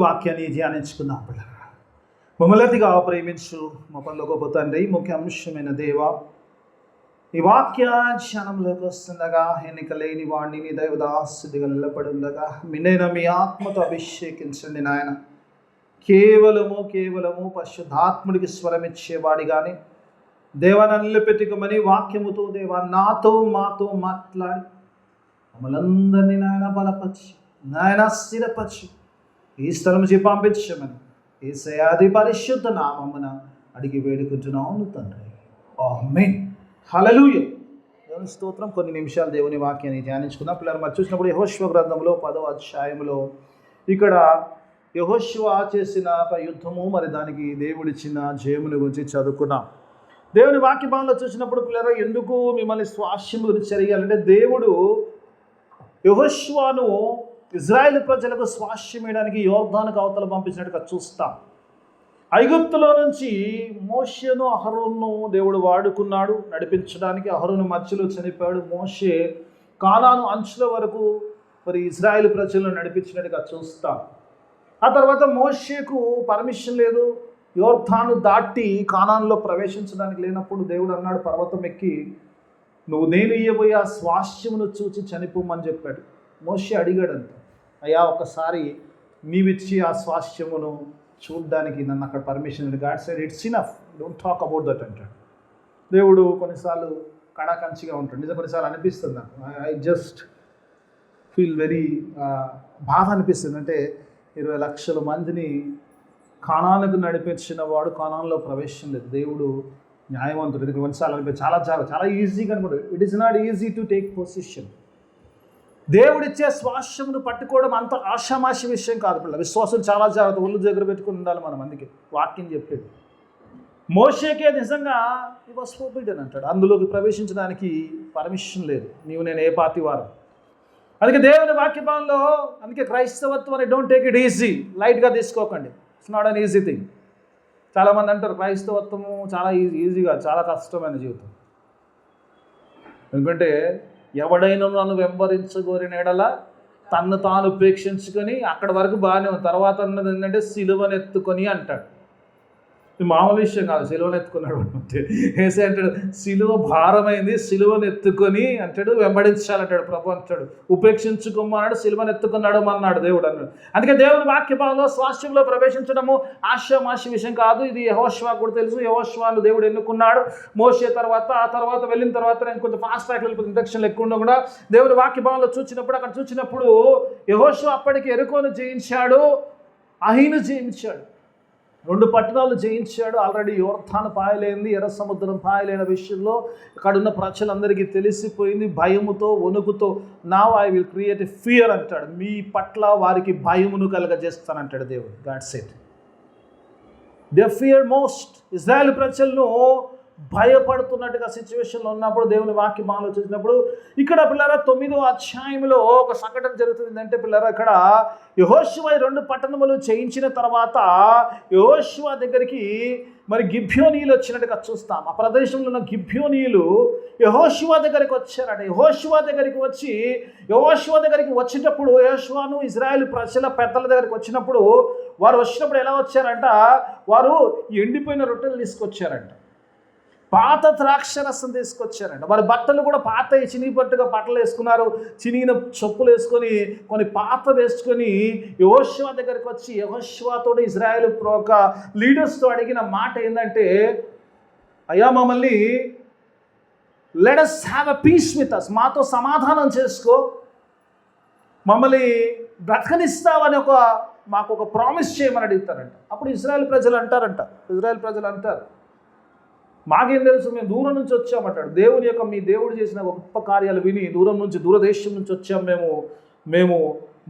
వాక్యాన్ని ధ్యానించుకుందాం పిల్లలు. మమ్మల్నిగా ప్రేమించు మా పనిలో గొప్ప తండ్రి, ముఖ్య అంశమైన దేవ, ఈ వాక్య ధ్యానంలోకి వస్తుండగా ఎన్నిక లేని వాడిని నీ దైవదాసుడిగా నిలబడి ఉండగా మిన్నైనా మీ ఆత్మతో అభిషేకించండి నాయన. కేవలము పరిశుద్ధాత్ముడికి స్వరమిచ్చేవాడి కానీ దేవాన్ని పెట్టుకోమని వాక్యముతో దేవా నాతో మాతో మాట్లాడి మమ్మల్ందరినీ నాయన బలపరిచి నాయన స్థిరపరిచి ఈ స్థలం నుంచి పంపించమని యేసయ్య పరిశుద్ధ నామమున అడిగి వేడుకుంటున్నాను తండ్రి. ఆమేన్. హల్లెలూయా. దేవుని స్తోత్రం. కొన్ని నిమిషాలు దేవుని వాక్యాన్ని ధ్యానించుకుందాం పిల్లలు. మరి చూసినప్పుడు యెహోషువ గ్రంథంలో 10వ అధ్యాయంలో ఇక్కడ యెహోషువ చేసిన యుద్ధము, మరి దానికి దేవుడిచ్చిన జయముని గురించి చదువుకున్నాం. దేవుని వాక్య భాగంలో చూసినప్పుడు పిల్లలు ఎందుకు మిమ్మల్ని స్వాస్యం గురించి జరిగాలంటే దేవుడు యెహోషువను ఇజ్రాయేల్ ప్రజలకు స్వాస్యం వేయడానికి యోర్దానుకు అవతల పంపించినట్టుగా చూస్తాం. ఐగుప్తులో నుంచి మోషేను అహరోను దేవుడు వాడుకున్నాడు నడిపించడానికి. అహరోను మధ్యలో చనిపోయాడు. మోషే కానాను అంచుల వరకు మరి ఇజ్రాయేల్ ప్రజలను నడిపించినట్టుగా చూస్తాం. ఆ తర్వాత మోషేకు పర్మిషన్ లేదు, యోర్దాను దాటి కానాన్లో ప్రవేశించడానికి లేనప్పుడు దేవుడు అన్నాడు, పర్వతం ఎక్కి నువ్వు నేను ఇయ్యబోయే ఆ స్వాస్యమును చూచి చనిపోమని చెప్పాడు. మోషే అడిగాడంత, అయ్యా ఒకసారి నీవిచ్చి ఆ స్వాస్యమును చూడ్డానికి నన్ను అక్కడ permission. God said it's enough, don't talk about that అంటాడు. దేవుడు కొన్నిసార్లు కడాకంచిగా ఉంటాడు. నిజం కొన్నిసార్లు అనిపిస్తుంది నాకు, ఐ జస్ట్ ఫీల్ వెరీ బాధ అనిపిస్తుంది. అంటే 20 లక్షల మందిని కానానుకు నడిపించిన వాడు కానాన్లో ప్రవేశం లేదు. దేవుడు న్యాయవంతుడు. ఇది కొన్నిసార్లు అనిపించి చాలా ఈజీగా అనుకుంటాడు. It is not easy to take position. దేవుడిచ్చే స్వాస్యమును పట్టుకోవడం అంత ఆషామాషి విషయం కాదు పిల్లలు. విశ్వాసం చాలా జాగ్రత్త, ఒళ్ళు దగ్గర పెట్టుకుని ఉండాలి మనం. అందుకే వాక్యం చెప్పేది. మోషేకే నిజంగా ఈ వాస్ ఫోర్బిడెన్ అంటాడు, అందులోకి ప్రవేశించడానికి పర్మిషన్ లేదు. నేను ఏ పార్టీ వారు. అందుకే దేవుని వాక్యభావంలో, అందుకే క్రైస్తవత్వం అని డోంట్ టేక్ ఇట్ ఈజీ, లైట్గా తీసుకోకండి. It's not an easy thing. చాలామంది అంటారు క్రైస్తవత్వము చాలా ఈజీగా, చాలా కష్టమైన జీవితం. ఎందుకంటే ఎవడైనా నన్ను వెంబడించగోరిన ఎడల తన్ను తాను ఉపేక్షించుకొని, అక్కడ వరకు బాగానే ఉంది. తర్వాత అన్నది ఏంటంటే సిలువనెత్తుకొని అంటాడు. ఇది మామూలు విషయం కాదు. సిలువనెత్తుకున్నాడు అంటే ఏసే అంటాడు, సిలువ భారమైంది, సిలువనెత్తుకొని అంటాడు, వెంబడించాలంటాడు ప్రభు అంటాడు. ఉపేక్షించుకోమన్నాడు, సిలువనెత్తుకున్నాడు అన్నాడు దేవుడు అన్నాడు. అందుకే దేవుని వాక్య భాగంలో స్వాస్థ్యంలో ప్రవేశించడము ఆశామాషి విషయం కాదు. ఇది యెహోషువకు కూడా తెలుసు. యెహోషువను దేవుడు ఎన్నుకున్నాడు. మోషే తర్వాత, ఆ తర్వాత వెళ్ళిన తర్వాత నేను కొంచెం ఫాస్ట్ ట్రాక్ వెళ్ళిపోతే ఇండక్షన్లు ఎక్కువ ఉండవు కూడా. దేవుని వాక్య భాగంలో చూసినప్పుడు యెహోషువ అప్పటికి యెరికోను జయించాడు, అహీను జయించాడు, 2 పట్టణాలు జయించాడు. ఆల్రెడీ యోర్దాను పాయలేంది, ఎర్ర సముద్రం పాయలేని విషయంలో అక్కడున్న ప్రజలందరికీ తెలిసిపోయింది. భయముతో వణుకుతో now I will create a fear అంటాడు. మీ పట్ల వారికి భయమును కలగజేస్తానంటాడు దేవుడు. God said they fear most. Israel ప్రజలను భయపడుతున్నట్టుగా సిచ్యువేషన్లో ఉన్నప్పుడు దేవుని వాక్యం ఆలోచించినప్పుడు ఇక్కడ పిల్లరా 9వ అధ్యాయంలో ఒక సంఘటన జరుగుతుంది. అంటే పిల్లరా ఇక్కడ యెహోషువ 2 పట్టణములు జయించిన తర్వాత యెహోషువ దగ్గరికి మరి గిబ్యోనీయులు వచ్చినట్టుగా చూస్తాం. ఆ ప్రదేశంలో ఉన్న గిబ్యోనీయులు యెహోషువ దగ్గరికి వచ్చారట. యెహోషువ దగ్గరికి వచ్చేటప్పుడు యెహోషువను ఇజ్రాయెల్ ప్రజల పెద్దల దగ్గరికి వచ్చినప్పుడు వారు వచ్చినప్పుడు ఎలా వచ్చారంట, వారు ఎండిపోయిన రొట్టెలు తీసుకొచ్చారంట, పాత ద్రాక్షరసం తీసుకొచ్చారంట. వారి బట్టలు కూడా పాత చినిగిపట్టుగా బట్టలు వేసుకున్నారు, చినిగిన చెప్పులు వేసుకొని కొన్ని పాత వేసుకొని యెహోషువ దగ్గరికి వచ్చి యెహోషువతో ఇజ్రాయెల్ ఒక లీడర్స్తో అడిగిన మాట ఏంటంటే, అయ్యా మమ్మల్ని let us have a peace with us, మాతో సమాధానం చేసుకో, మమ్మల్ని బ్రతకనిస్తావని మాకు ఒక ప్రామిస్ చేయమని అడుగుతారంట. అప్పుడు ఇజ్రాయెల్ ప్రజలు అంటారు మాకేం తెలుసు, మేము దూరం నుంచి వచ్చామంటాడు. మీ దేవుడు చేసిన గొప్ప కార్యాలు విని దూరదేశం నుంచి వచ్చాం మేము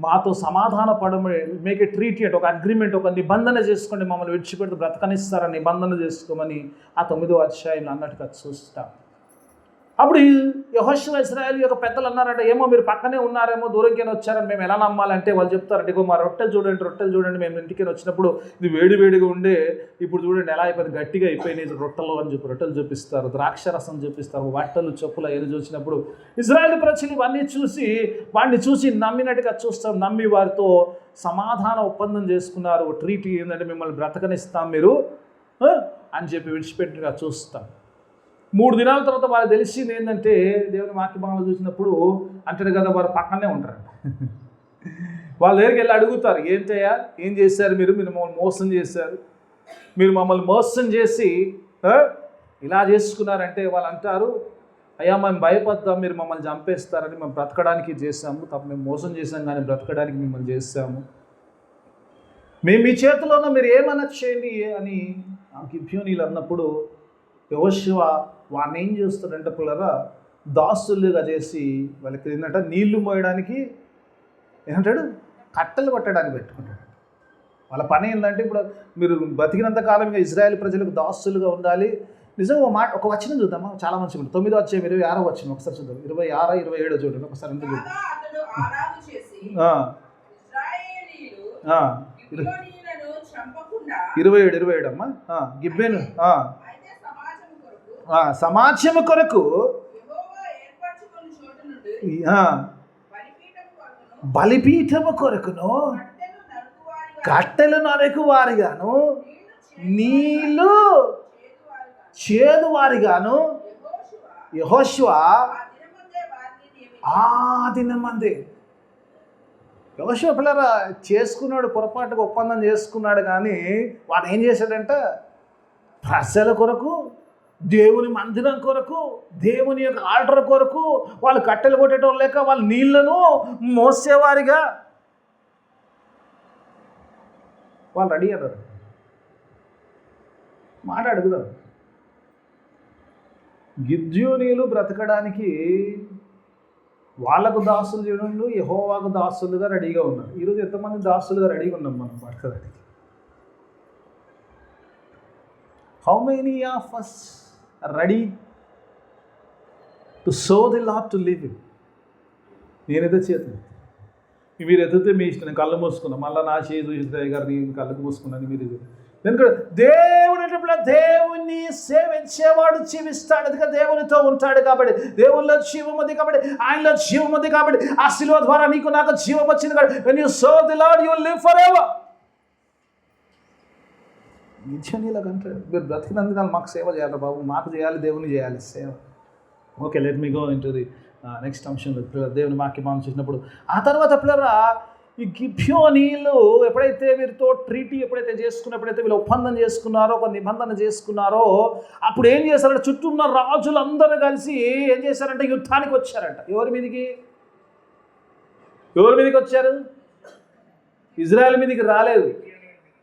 మాతో సమాధాన పడమని మేక్ ఏ ట్రీటీ అంటే ఒక అగ్రిమెంట్, ఒక నిబంధన చేసుకోండి, మమ్మల్ని విడిచిపెడితే బ్రతకనిస్తారని నిబంధన చేసుకోమని ఆ 9వ అధ్యాయంలో అన్నట్టుగా చూస్తాం. అప్పుడు యెహోషువ ఇశ్రాయేలు యొక్క పెద్దలు అన్నారంటే, ఏమో మీరు పక్కనే ఉన్నారేమో, దూరంకైనా వచ్చారని మేము ఎలా నమ్మాలంటే, వాళ్ళు చెప్తారంటే, ఇగో మా రొట్టెలు చూడండి మేము ఇంటికి వచ్చినప్పుడు ఇది వేడిగా ఉండే, ఇప్పుడు చూడండి ఎలా అయిపోయింది, గట్టిగా అయిపోయినాయి రొట్టెలు అని చెప్పి రొట్టెలు చూపిస్తారు, ద్రాక్ష రసం చూపిస్తారు, బట్టలు చెప్పులు అవన్నీ చూసినప్పుడు ఇశ్రాయేలు ప్రజలు ఇవన్నీ చూసి వాడిని చూసి నమ్మినట్టుగా చూస్తారు. నమ్మి వారితో సమాధాన ఒప్పందం చేసుకున్నారు. ట్రీటీ ఏంటంటే మిమ్మల్ని బ్రతకనిస్తాం మీరు అని చెప్పి విడిచిపెట్టినట్టుగా చూస్తాం. 3 దినాల తర్వాత వాళ్ళు తెలిసింది ఏంటంటే, దేవుని వాక్యభాగంలో చూసినప్పుడు అంటాడు కదా, వారు పక్కనే ఉంటారు. వాళ్ళ దగ్గరికి వెళ్ళి అడుగుతారు, ఏం చేశారు మీరు మమ్మల్ని మోసం చేశారు, మీరు మమ్మల్ని మోసం చేసి ఇలా చేసుకున్నారంటే వాళ్ళు అంటారు, అయ్యా మేము భయపడతాం, మీరు మమ్మల్ని చంపేస్తారని, మేము బ్రతకడానికి చేశాము, తప్ప మేము మోసం చేశాం కానీ బ్రతకడానికి మిమ్మల్ని చేశాము, మేము మీ చేతిలో ఉన్న మీరు ఏమన్నా చేయండి అని గిబ్యోనీయులు అన్నప్పుడు యెహోషువ వాడిని ఏం చేస్తాడంటే పిల్లరా, దాసులుగా చేసి వాళ్ళకి ఏంటంటే నీళ్లు మోయడానికి ఏమంటాడు, కట్టెలు కొట్టడానికి పెట్టుకుంటాడు. వాళ్ళ పని ఏంటంటే, ఇప్పుడు మీరు బతికినంత కాలంగా ఇజ్రాయేల్ ప్రజలకు దాసులుగా ఉండాలి. నిజంగా ఒక వచనం చూద్దామా, చాలా మంచిగా ఉంటుంది. 9వ అధ్యాయం 26వ వచనం ఒకసారి చూద్దాం. 26, 27 చూడండి ఒకసారి. ఎంత చూడండి, 27 అమ్మా. గిబ్బెను సమాజము కొరకు బలిపీఠము కొరకును కట్టెలు నరకు వారిగాను నీళ్ళు చేదు వారిగాను యెహోషువ ఆ దినమందే. యెహోషువ పిల్లరా చేసుకున్నాడు, పొరపాటుగా ఒప్పందం చేసుకున్నాడు, కానీ వాడు ఏం చేశాడంటే ప్రజల కొరకు, దేవుని మందిరం కొరకు, దేవుని యొక్క ఆల్టర్ కొరకు వాళ్ళు కట్టెలు కొట్టేటోళ్ళు లేక వాళ్ళు నీళ్లను మోసేవారిగా వాళ్ళు రెడీ అయ్యారు. మాట అడుగుదాం, గిబ్యోనీయులు బ్రతకడానికి వాళ్ళకు దాసులు చేయడంలో యెహోవాకు దాసులుగా రెడీగా ఉన్నారు. ఈరోజు ఎంతమంది దాసులుగా రెడీగా ఉన్నాం మనం బ్రతకడానికి? How many of us are ready to show the Lord to live in? నేనైతే చేతులు మీరు ఎత్తితే మీ ఇష్టం, నేను కళ్ళు మూసుకున్నాను, మళ్ళీ నా చేదు ఇద్దరు గారు నేను కళ్ళకు మూసుకున్నాను. మీరు ఎందుకంటే దేవుని సేవించేవాడు జీవిస్తాడు, అందుకే దేవునితో ఉంటాడు కాబట్టి, దేవుల్లో జీవం ఉంది కాబట్టి, ఆయనలో జీవం ఉంది కాబట్టి, ఆ శిలువ ద్వారా నీకు నాకు జీవం వచ్చింది కాబట్టి, when you serve the Lord you will live forever. నిజంగా అంటాడు, మీరు బ్రతికినందుకు మాకు సేవ చేయాలి బాబు, మాకు చేయాలి, దేవుని చేయాలి సేవ. Okay, let me go in to the next అంశంలో దేవుని వాక్యం చూసినప్పుడు ఆ తర్వాత పిల్లరా ఈ గిబ్యోనీయులు ఎప్పుడైతే వీరితో ట్రీటీ చేసుకున్నప్పుడైతే వీళ్ళు ఒప్పందం చేసుకున్నారో, ఒక నిబంధన చేసుకున్నారో, అప్పుడు ఏం చేశారంటే చుట్టూ ఉన్న రాజులందరూ కలిసి ఏం చేశారంటే యుద్ధానికి వచ్చారంట. ఎవరి మీదకి వచ్చారు? ఇజ్రాయెల్ మీదకి రాలేదు,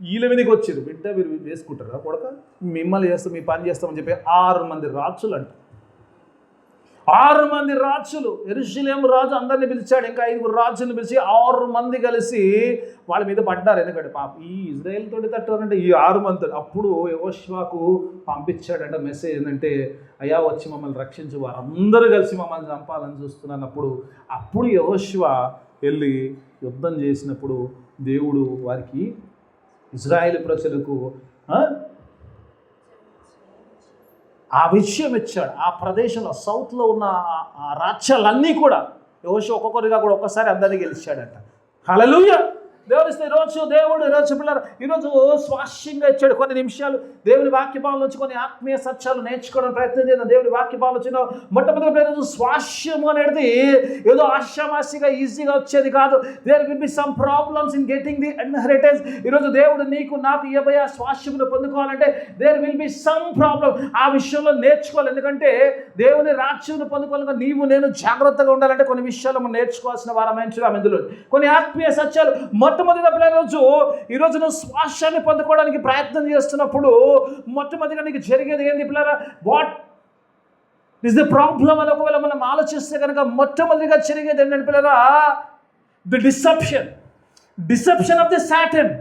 వీళ్ళ మీదకి వచ్చారు. బిడ్డ మీరు చేసుకుంటారా కొడక, మిమ్మల్ని చేస్తాం, మీ పని చేస్తామని చెప్పి 6 మంది రాజులు అంట. 6 మంది రాజులు, యెరూషలేము రాజు అందరిని పిలిచాడు, ఇంకా 5 రాజులను పిలిచి 6 మంది కలిసి వాళ్ళ మీద పడ్డారు. ఎందుకంటే పాప ఈ ఇజ్రాయెల్ తోటి తట్టారంటే ఈ 6 మంది. అప్పుడు యెహోషువకు పంపించాడంట మెసేజ్ ఏంటంటే, అయ్యా వచ్చి మమ్మల్ని రక్షించు, వారందరూ కలిసి మమ్మల్ని చంపాలని చూస్తున్నాను. అప్పుడు యెహోషువ వెళ్ళి యుద్ధం చేసినప్పుడు దేవుడు వారికి ఇజ్రాయెల్ ప్రజలకు ఆ విషయం ఇచ్చాడు. ఆ ప్రదేశంలో సౌత్లో ఉన్న ఆ రాజ్యాలన్నీ కూడా యెహోషువ ఒక్కొక్కరిగా కూడా ఒక్కసారి అందరినీ గెలిచాడంట. హల్లెలూయా. దేవుడిస్తే ఈరోజు పిల్లలు ఈరోజు స్వాస్యంగా ఇచ్చాడు. కొన్ని నిమిషాలు దేవుని వాక్యభావం నుంచి కొన్ని ఆత్మీయ సత్యాలు నేర్చుకోవడానికి ప్రయత్నం చేద్దాం. దేవుని వాక్యభావం వచ్చిన మొట్టమొదటి పేరు స్వాస్యం అనేది ఏదో ఆశామాసిగా ఈజీగా వచ్చేది కాదు. There will be some problems in getting the inheritance. ఈరోజు దేవుడు నీకు నాకు ఇవ్వబోయే స్వాస్యమును పొందుకోవాలంటే there will be some problem. ఆ విషయంలో నేర్చుకోవాలి. ఎందుకంటే దేవుని రాజ్యమును పొందుకోవాలంటే నీవు నేను జాగ్రత్తగా ఉండాలంటే కొన్ని విషయాలు మనం నేర్చుకోవాల్సిన వారమైంచున్నాం. ఇందులో కొన్ని ఆత్మీయ సత్యాలు మొట్టమొదటిగా ఈరోజు నువ్వు శ్వాసాన్ని పొందుకోవడానికి ప్రయత్నం చేస్తున్నప్పుడు మొట్టమొదటిగా నీకు జరిగేది ఏంది పిల్లరా? వాట్ ఈస్ ది ప్రాబ్లం అని ఒకవేళ మనం ఆలోచిస్తే కనుక మొట్టమొదటిగా జరిగేది ఏంటంటే పిల్లరా, the deception of the Satan.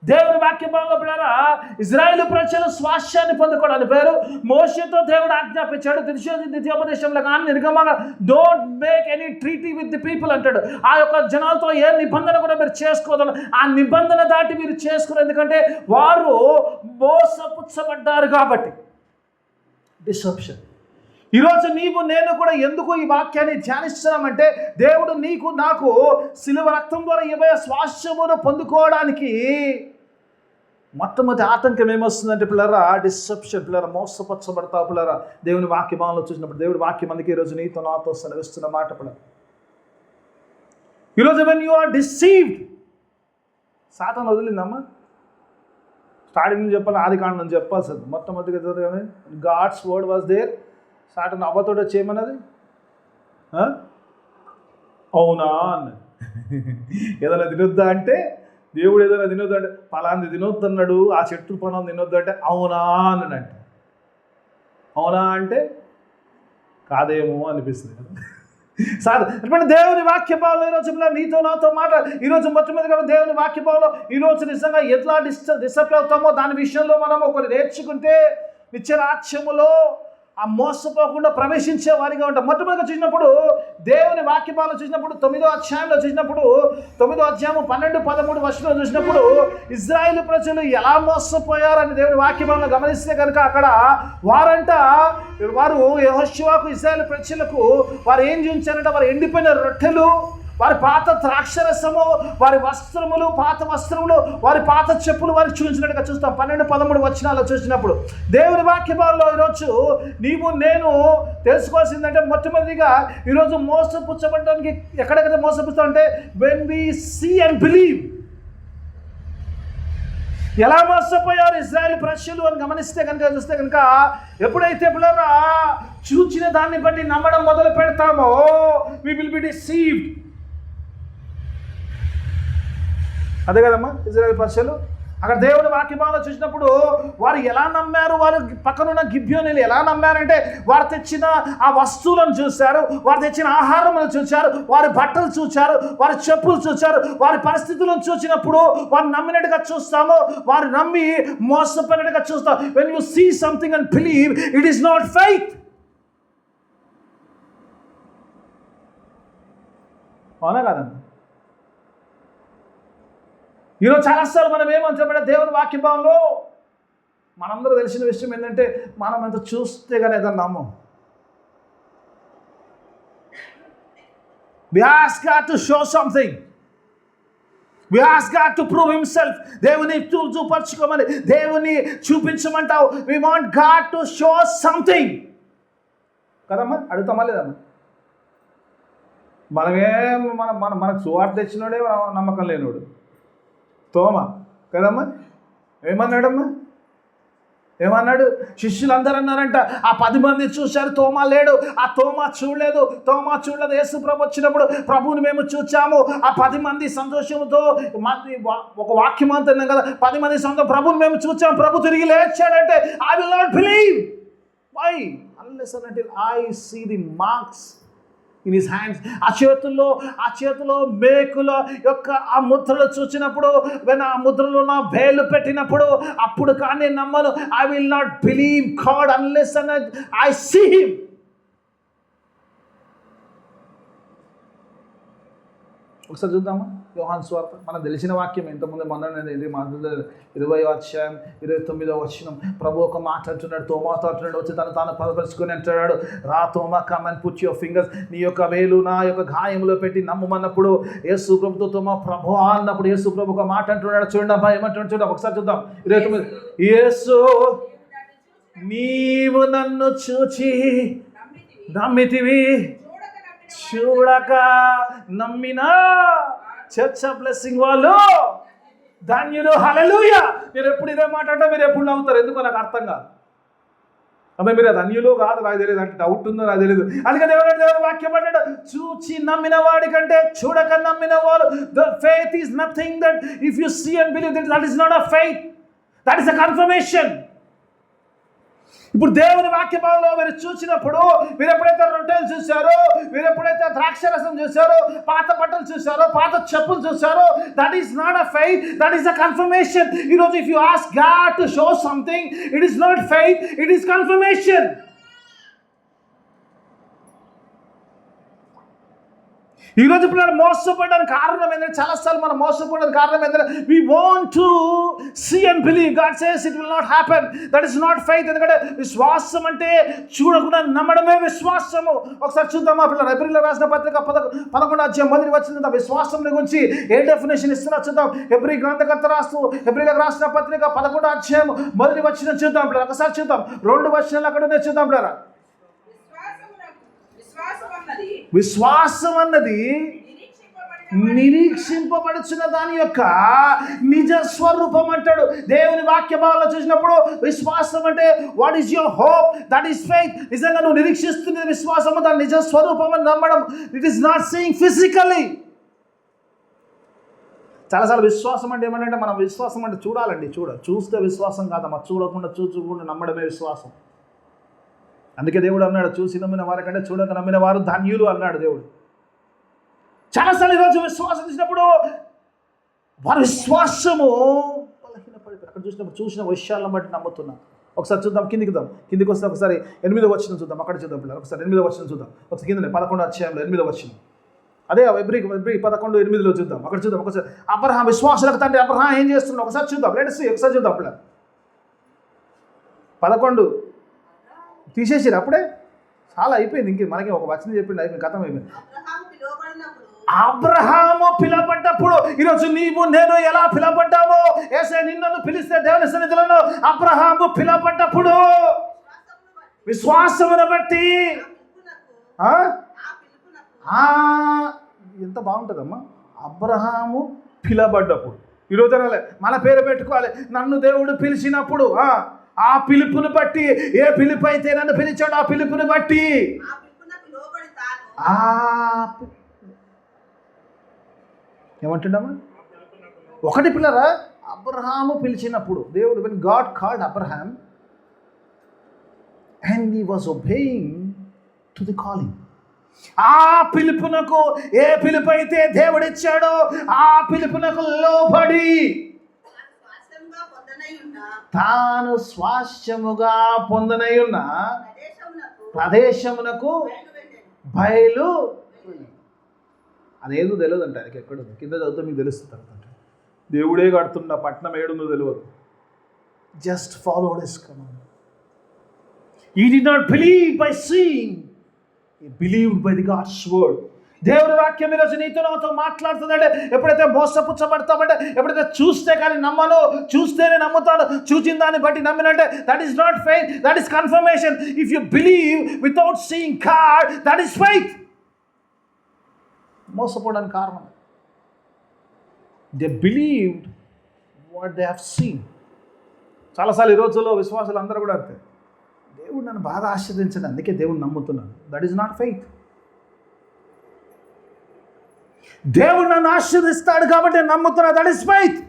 దేవుని వాక్య భాగంలో పిల్లరా, ఇజ్రాయేలు ప్రజలు స్వాస్థ్యాన్ని పొందుకోవడానికి పేరు మోషేతో దేవుడు ఆజ్ఞాపించాడు. ద్వితీయోపదేశంలో కానీ నిర్గమంగా don't make any treaty with the people అంటాడు. ఆ యొక్క జనాలతో ఏ నిబంధన కూడా మీరు చేసుకోవద్దు. ఆ నిబంధన దాటి మీరు చేసుకోరు, ఎందుకంటే వారు మోసపుచ్చబడ్డారు కాబట్టి. డిసెప్షన్. ఈరోజు నీవు నేను కూడా ఎందుకు ఈ వాక్యాన్ని ధ్యానిస్తున్నామంటే, దేవుడు నీకు నాకు శిలువ రక్తం ద్వారా ఇవే స్వాస్థ్యమును పొందుకోవడానికి మొట్టమొదటి ఆటంకం ఏమొస్తుందంటే పిల్లరా, డిసెప్షన్. పిల్లరా, మోసపరచబడతావు పిల్లరా. దేవుని వాక్యభావంలో చూసినప్పుడు దేవుడి వాక్యం అందుకే ఈరోజు నీతో నాతో సెలవిస్తున్న మాట పిల్లరా. ఈరోజు వెన్ యు ఆర్ డిసీవ్డ్, సాతాను వదిలిందమ్మా. స్టార్టింగ్ నుంచి చెప్పాలి, ఆది కాండం నుంచి చెప్పాల్సింది. మొట్టమొదటిగా గాడ్స్ వర్డ్ వాజ్ దేర్. సాతాను అవ్వతోట చేయమన్నది అవునా అన్నది. ఏదైనా తినొద్దా అంటే, దేవుడు ఏదైనా తినొద్దు అంటే పలాంది తినొద్దు అన్నాడు, ఆ చెట్టు పలాంది తినొద్దు అంటే అవునా అన్నాడంటే. అవునా అంటే కాదేమో అనిపిస్తుంది కదా. అంటే దేవుని వాక్య భావంలో ఈరోజు నీతో నాతో మాట ఈరోజు మొట్టమొదటిగా దేవుని వాక్య భావంలో ఈరోజు నిజంగా ఎట్లా డిస్టర్బ్ అవుతామో దాని విషయంలో మనం ఒకటి నేర్చుకుంటే నిత్యరాజ్యములో ఆ మోసపోకుండా ప్రవేశించే వారిగా ఉంటాం. మొట్టమొదటిగా చూసినప్పుడు దేవుని వాక్యపాలను చూసినప్పుడు 9వ అధ్యాయంలో చూసినప్పుడు 9వ అధ్యాయం 12-13 వర్షంలో చూసినప్పుడు ఇజ్రాయేలు ప్రజలు ఎలా మోసపోయారని దేవుని వాక్యపాలను గమనిస్తే కనుక అక్కడ వారు యెహోషువకు ఇజ్రాయేలు ప్రజలకు వారు ఏం చూపించారంటే, వారు ఎండిపోయిన రొట్టెలు, వారి పాత ద్రాక్షరసము, వారి వస్త్రములు, పాత వస్త్రములు, వారి పాత చెప్పులు వారికి చూపించినట్టుగా చూస్తాం. 12-13 వచనాల్లో చూసినప్పుడు దేవుని వాక్యభావంలో ఈరోజు నీవు నేను తెలుసుకోవాల్సిందంటే, మొట్టమొదటిగా ఈరోజు మోసపుచ్చబడడానికి ఎక్కడెక్కడ మోసపుచ్చామంటే when we see and believe. ఎలా మోసపోయారు ఇజ్రాయేల్ ప్రజలు అని గమనిస్తే కనుక చూస్తే కనుక, ఎప్పుడైతే పిల్లరా చూచిన దాన్ని బట్టి నమ్మడం మొదలు పెడతామో we will be deceived. అదే కదమ్మా ఇజ్రాయేల్ ప్రజలు అక్కడ దేవుని వాక్యభావంలో చూసినప్పుడు వారు ఎలా నమ్మారు, వారు పక్కనున్న గిబ్యోనీలు ఎలా నమ్మారంటే, వారు తెచ్చిన ఆ వస్తువులను చూశారు, వారు తెచ్చిన ఆహారములను చూశారు, వారి బట్టలు చూశారు, వారి చెప్పులు చూశారు, వారి పరిస్థితులను చూసినప్పుడు వారు నమ్మినట్టుగా చూస్తాము, వారు నమ్మి మోసపోయినట్టుగా చూస్తాం. when you see something and believe, it is not faith. అవునా కాదమ్మా? ఈరోజు చాలాసార్లు మనం ఏమంటామంటే దేవుని వాక్యభావంలో మనందరూ తెలిసిన విషయం ఏంటంటే, మనం ఎంత చూస్తే కానీ ఏదన్నా నమ్మం. We ask God to show something. We ask God to prove himself. దేవుని చూపర్చుకోమని, దేవుని చూపించమంటావు. We want God to show something. కదమ్మా, అడుగుతామా లేదమ్మా? మనకు సువార్త తెచ్చినోడే నమ్మకం లేనోడు తోమ కదమ్మా. ఏమన్నాడు? శిష్యులందరూ అన్నారంట, ఆ 10 మంది చూశారు, తోమా లేడు. ఆ తోమా చూడలేదు. యేసు ప్రభు వచ్చినప్పుడు ప్రభువుని మేము చూచాము. ఆ 10 మంది సంతోషంతో ఒక వాక్యం అంటున్నాం కదా, 10 మంది సంతోషం, ప్రభువుని మేము చూచాము, ప్రభు తిరిగి లేచాడంటే I will not believe. Why? Unless and until I see the marks in his hands. ఆ చేతుల్లో మేకుల యొక్క ఆ ముద్రలు చూసినప్పుడు, ఆ ముద్రలో నా వేలు పెట్టినప్పుడు అప్పుడు కానీ నమ్మను. I will not believe God unless and I see him. ఒకసారి చూద్దామా యోహాను సువార్త, మనం తెలిసిన వాక్యం. ఇంతకుముందు మొన్న 20వ అధ్యాయం 29వ వచనం ప్రభు ఒక మాట అంటున్నాడు, తోమాతో అంటున్నాడు, వచ్చి తాను పదపరుచుకొని అంటున్నాడు, రా తోమా, come and put your fingers, నీ యొక్క వేలు నా యొక్క గాయంలో పెట్టి నమ్మమన్నప్పుడు యేసు ప్రభుతో తోమా ప్రభు అన్నప్పుడు యేసు ప్రభు ఒక మాట అంటున్నాడు. చూడండి అబ్బా ఏమంటున్నాడు చూద్దాం, ఒకసారి చూద్దాం. 29 యేసు నీవు నన్ను చూచి నమ్మితివి, చూడక నమ్మినా చర్చ్ బ్లెస్సింగ్ వాళ్ళు ధన్యులు. హల్లెలూయా. మీరు ఎప్పుడు ఇదే మాట్లాడటా మీరు ఎప్పుడు నవ్వుతారు? ఎందుకో నాకు అర్థం కాదు. అమ్మాయి మీరు ధన్యులు కాదు, నాకు తెలియదు అంటే డౌట్ ఉందో నాకు తెలియదు. అందుకని దేవుడు వాక్యం అంటాడు, చూచి నమ్మిన వాడి కంటే చూడక నమ్మిన వాడు. The faith is nothing that if you see and believe, that is not a faith, that is a confirmation. ఇప్పుడు దేవుని వాక్య భావంలో మీరు చూసినప్పుడు, మీరు ఎప్పుడైతే రొట్టెలు చూశారో, మీరు ఎప్పుడైతే ద్రాక్షరసం చూశారో, పాత బట్టలు చూశారో, పాత చెప్పులు చూశారో, that is not a faith, that is a confirmation. ఈరోజు if you ask God to show something, it is not faith, it is confirmation. ఈరోజు పిల్లలు మోసపోవడానికి కారణం ఏంటంటే, చాలాసార్లు మనం మోసపోవడానికి కారణం ఏంటంటే, we want to see and believe. God says it will not happen. That is not faith. ఎందుకంటే విశ్వాసం అంటే చూడకుండా నమ్మడమే విశ్వాసము. ఒకసారి చూద్దామా పిల్లలు, ఎబ్రీలో రాసిన పత్రిక 11వ అధ్యాయం మొదటి వచనం విశ్వాసం గురించి ఏ డెఫినేషన్ ఇస్తున్నా చూద్దాం. ఎబ్రీ గ్రంథకర్త ఎబ్రీలకు రాసిన పత్రిక 11వ అధ్యాయం మొదటి వచనం చూద్దాం పిల్లలు. ఒకసారి చూద్దాం, 2 వచనాలు అక్కడ ఉన్నాయి, చూద్దాం పిల్లలు. విశ్వాసం అన్నది నిరీక్షింపబడుచున్న దాని యొక్క నిజ స్వరూపం అంటాడు. దేవుని వాక్య భావంలో చూసినప్పుడు విశ్వాసం అంటే what is your hope, that is faith. నిజంగా నువ్వు నిరీక్షిస్తున్నది విశ్వాసము, దాని నిజ స్వరూపం అని నమ్మడం. It is not seeing physically. చాలాసార్లు విశ్వాసం అంటే ఏమంటే, మనం విశ్వాసం అంటే చూడాలండి, చూస్తే విశ్వాసం కాదమ్మా, చూడకుండా నమ్మడమే విశ్వాసం. అందుకే దేవుడు అన్నాడు, చూసి నమ్మిన వారికంటే చూడక నమ్మిన వారు ధన్యులు అన్నాడు దేవుడు. చాలాసార్లు ఈరోజు విశ్వాసం చూసినప్పుడు వారి విశ్వాసము బలహీనపడిపోయి అక్కడ చూసిన విషయాలను బట్టి నమ్ముతున్నాం. ఒకసారి చూద్దాం, కిందికి వస్తే ఒకసారి 8వ వచనం చూద్దాం. అక్కడ చూద్దాం పిల్లలు, ఒకసారి 8వ వచనం చూద్దాం. ఒకసారి కింద 11వ అధ్యాయంలో 8వ వచనం, అదే ఎబ్రీ 11:8 చూద్దాం. అక్కడ చూద్దాం ఒకసారి. అబ్రహాం విశ్వాసులకు తండ్రి అబ్రహాం ఏం చేస్తున్నాడు ఒకసారి చూద్దాం. ఒకసారి చూద్దాం పిల్లలు. 11 తీసేసారు అప్పుడే, చాలా అయిపోయింది. ఇంక మనకి ఒక వచనం చెప్పింది, అయిపోయింది, కథం అయిపోయింది. అబ్రహాము పిలవబడ్డప్పుడు, ఈరోజు నీవు నేను ఎలా పిలవబడ్డామో, యేసయ్య నిన్ను పిలిస్తే దేవుని సన్నిధిలో అబ్రహాము పిలవబడ్డప్పుడు విశ్వాసమును బట్టి ఎంత బాగుంటుందమ్మా. అబ్రహాము పిలవబడ్డప్పుడు, ఈరోజు అనాలి మన పేరు పెట్టుకోవాలి. నన్ను దేవుడు పిలిచినప్పుడు ఆ పిలుపుని బట్టి, ఏ పిలుపు అయితే నన్ను పిలిచాడు ఆ పిలుపుని బట్టి ఏమంటున్నామా. ఒకటి పిల్లరా, అబ్రహాము పిలిచినప్పుడు దేవుడు, when God called Abraham and he was obeying to the calling. ఆ పిలుపునకు, ఏ పిలుపు అయితే దేవుడిచ్చాడో ఆ పిలుపునకు లోబడి తాను స్వాస్థ్యముగా పొందనై ఉన్న ప్రదేశమునకు బయలు. అదేదో తెలియదు అంటే ఆయనకి ఎక్కడ కింద చదివితే మీకు తెలుస్తుంది. తర్వాత దేవుడే కడుతున్న పట్టణం ఏడుందో తెలియదు. Just followed his command. He did not believe by seeing, he believed by the God's word. దేవుని వాక్యం ఈరోజు నీతో నాతో మాట్లాడుతుందంటే, ఎప్పుడైతే మోసపుచ్చబడతామంటే, ఎప్పుడైతే చూస్తే కానీ నమ్మను, చూస్తేనే నమ్ముతాను, చూచిన దాన్ని బట్టి నమ్మినంటే that is not faith, that is confirmation. If you believe without seeing God, that is faith. మోసపోవడానికి కారణం, they believed what they have seen. చాలాసార్లు ఈ రోజుల్లో విశ్వాసాలు అందరూ కూడా అంతే, దేవుడు నన్ను బాగా ఆశీర్వదించండి అందుకే దేవుడు నమ్ముతున్నాను, దట్ ఈస్ నాట్ ఫెయిత్. దేవుడు నన్ను ఆశీర్వదిస్తాడు కాబట్టి నమ్ముతున్నా, దట్ ఈస్ ఫెయిత్.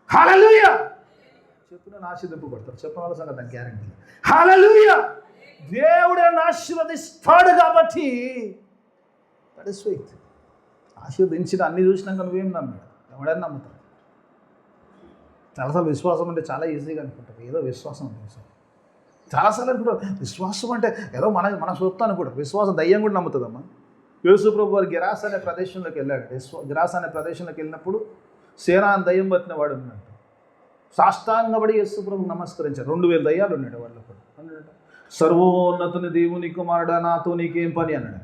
హల్లెలూయా. చెప్పిన ఆశీర్వదింపబడతారు, చెప్పిన వాళ్ళ సంగతి నాకు గ్యారెంటీ. హల్లెలూయా. దేవుడు నన్ను ఆశీర్వదిస్తాడు కాబట్టి దట్ ఈస్ ఫెయిత్. ఆశీర్వదించిన అన్ని చూసినాక నువ్వేం నమ్మాడు, ఎవడైనా నమ్ముతాడు. చాలాసార్లు విశ్వాసం అంటే చాలా ఈజీగా అనుకుంటారు, ఏదో విశ్వాసం అనుకుంటారు. చాలాసార్లు అనుకుంటారు విశ్వాసం అంటే ఏదో మన సొత్తు అనుకుంటారు. విశ్వాసం దయ్యం కూడా నమ్ముతుందమ్మా. యేసు ప్రభు వారు గిరాస్ అనే ప్రదేశంలోకి వెళ్ళాడు. గిరాస్ అనే ప్రదేశంలోకి వెళ్ళినప్పుడు సేనా దయ్యం పట్టిన వాడు ఉన్నాడు. సాష్టాంగపడి యేసు ప్రభు నమస్కరించారు. 2000 దయ్యాలు ఉన్నాడు వాళ్ళు కూడా. అన్నాడు, సర్వోన్నతుని దేవుని కుమారుడా నాతో నీకేం పని అన్నాడు.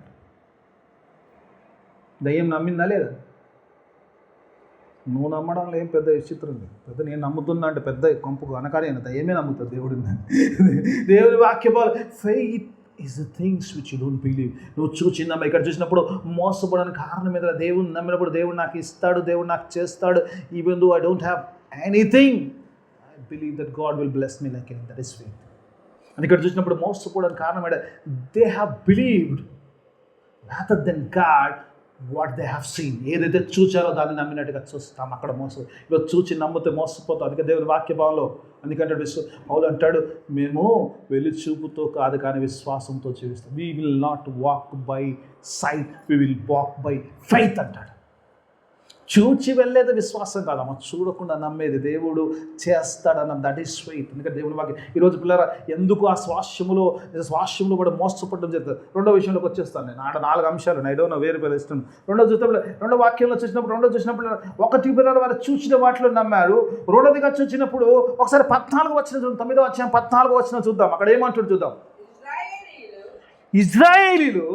దయ్యం నమ్మిందా లేదా? నువ్వు నమ్మడంలో ఏం పెద్ద విచిత్రం లేదు. పెద్ద నేను నమ్ముతున్నా అంటే పెద్ద కొంపు అనకానే దయ్యమే నమ్ముతుంది దేవుడిని. దేవుని వాక్యం faith is the things which you don't believe. నువ్వు చూచిందమ్మా ఇక్కడ చూసినప్పుడు మోసపోవడానికి కారణం ఏదో, దేవుని నమ్మినప్పుడు దేవుడు నాకు ఇస్తాడు, దేవుడు నాకు చేస్తాడు. Even though I don't have anything, I believe that God will bless me like that is faith. అని ఇక్కడ చూసినప్పుడు మోసపోవడానికి కారణం ఏంటంటే they have believed rather than God what they have scene. ఏదైతే చూచారో దాన్ని నమ్మినట్టుగా చూస్తాం. అక్కడ ఈరోజు చూచి నమ్మితే మోసపోతాం. అందుకే దేవుని వాక్యభావంలో అందుకంటే పౌలు అంటాడు, మేము వెళ్లి చూపుతో కాదు కానీ విశ్వాసంతో జీవిస్తాం. We will not walk by sight, we will walk by faith అంటాడు. చూచి వెళ్ళేది విశ్వాసం కాదమ్మా, చూడకుండా నమ్మేది. దేవుడు చేస్తాడన్న దట్ ఈస్ ఫెయిత్. ఎందుకంటే దేవుని వాక్యం ఈరోజు పిల్లరా ఎందుకు ఆ స్వాస్యంలో కూడా మోసపడడం జరుగుతుంది. రెండో విషయంలోకి వచ్చేస్తాను నేను. 4 అంశాలు ఐ డోంట్ నో వేరే పేరు ఇష్టం. రెండో వాక్యంలో చూసినప్పుడు ఒకటి పిల్లలు వారు చూసిన వాటిలో నమ్మారు. రెండోదిగా చూసినప్పుడు ఒకసారి 14 వచ్చిన చూద్దాం, 9వ అధ్యాయం 14 వచ్చిన చూద్దాం. అక్కడ ఏమంటాడు చూద్దాం. ఇజ్రాయేలీలు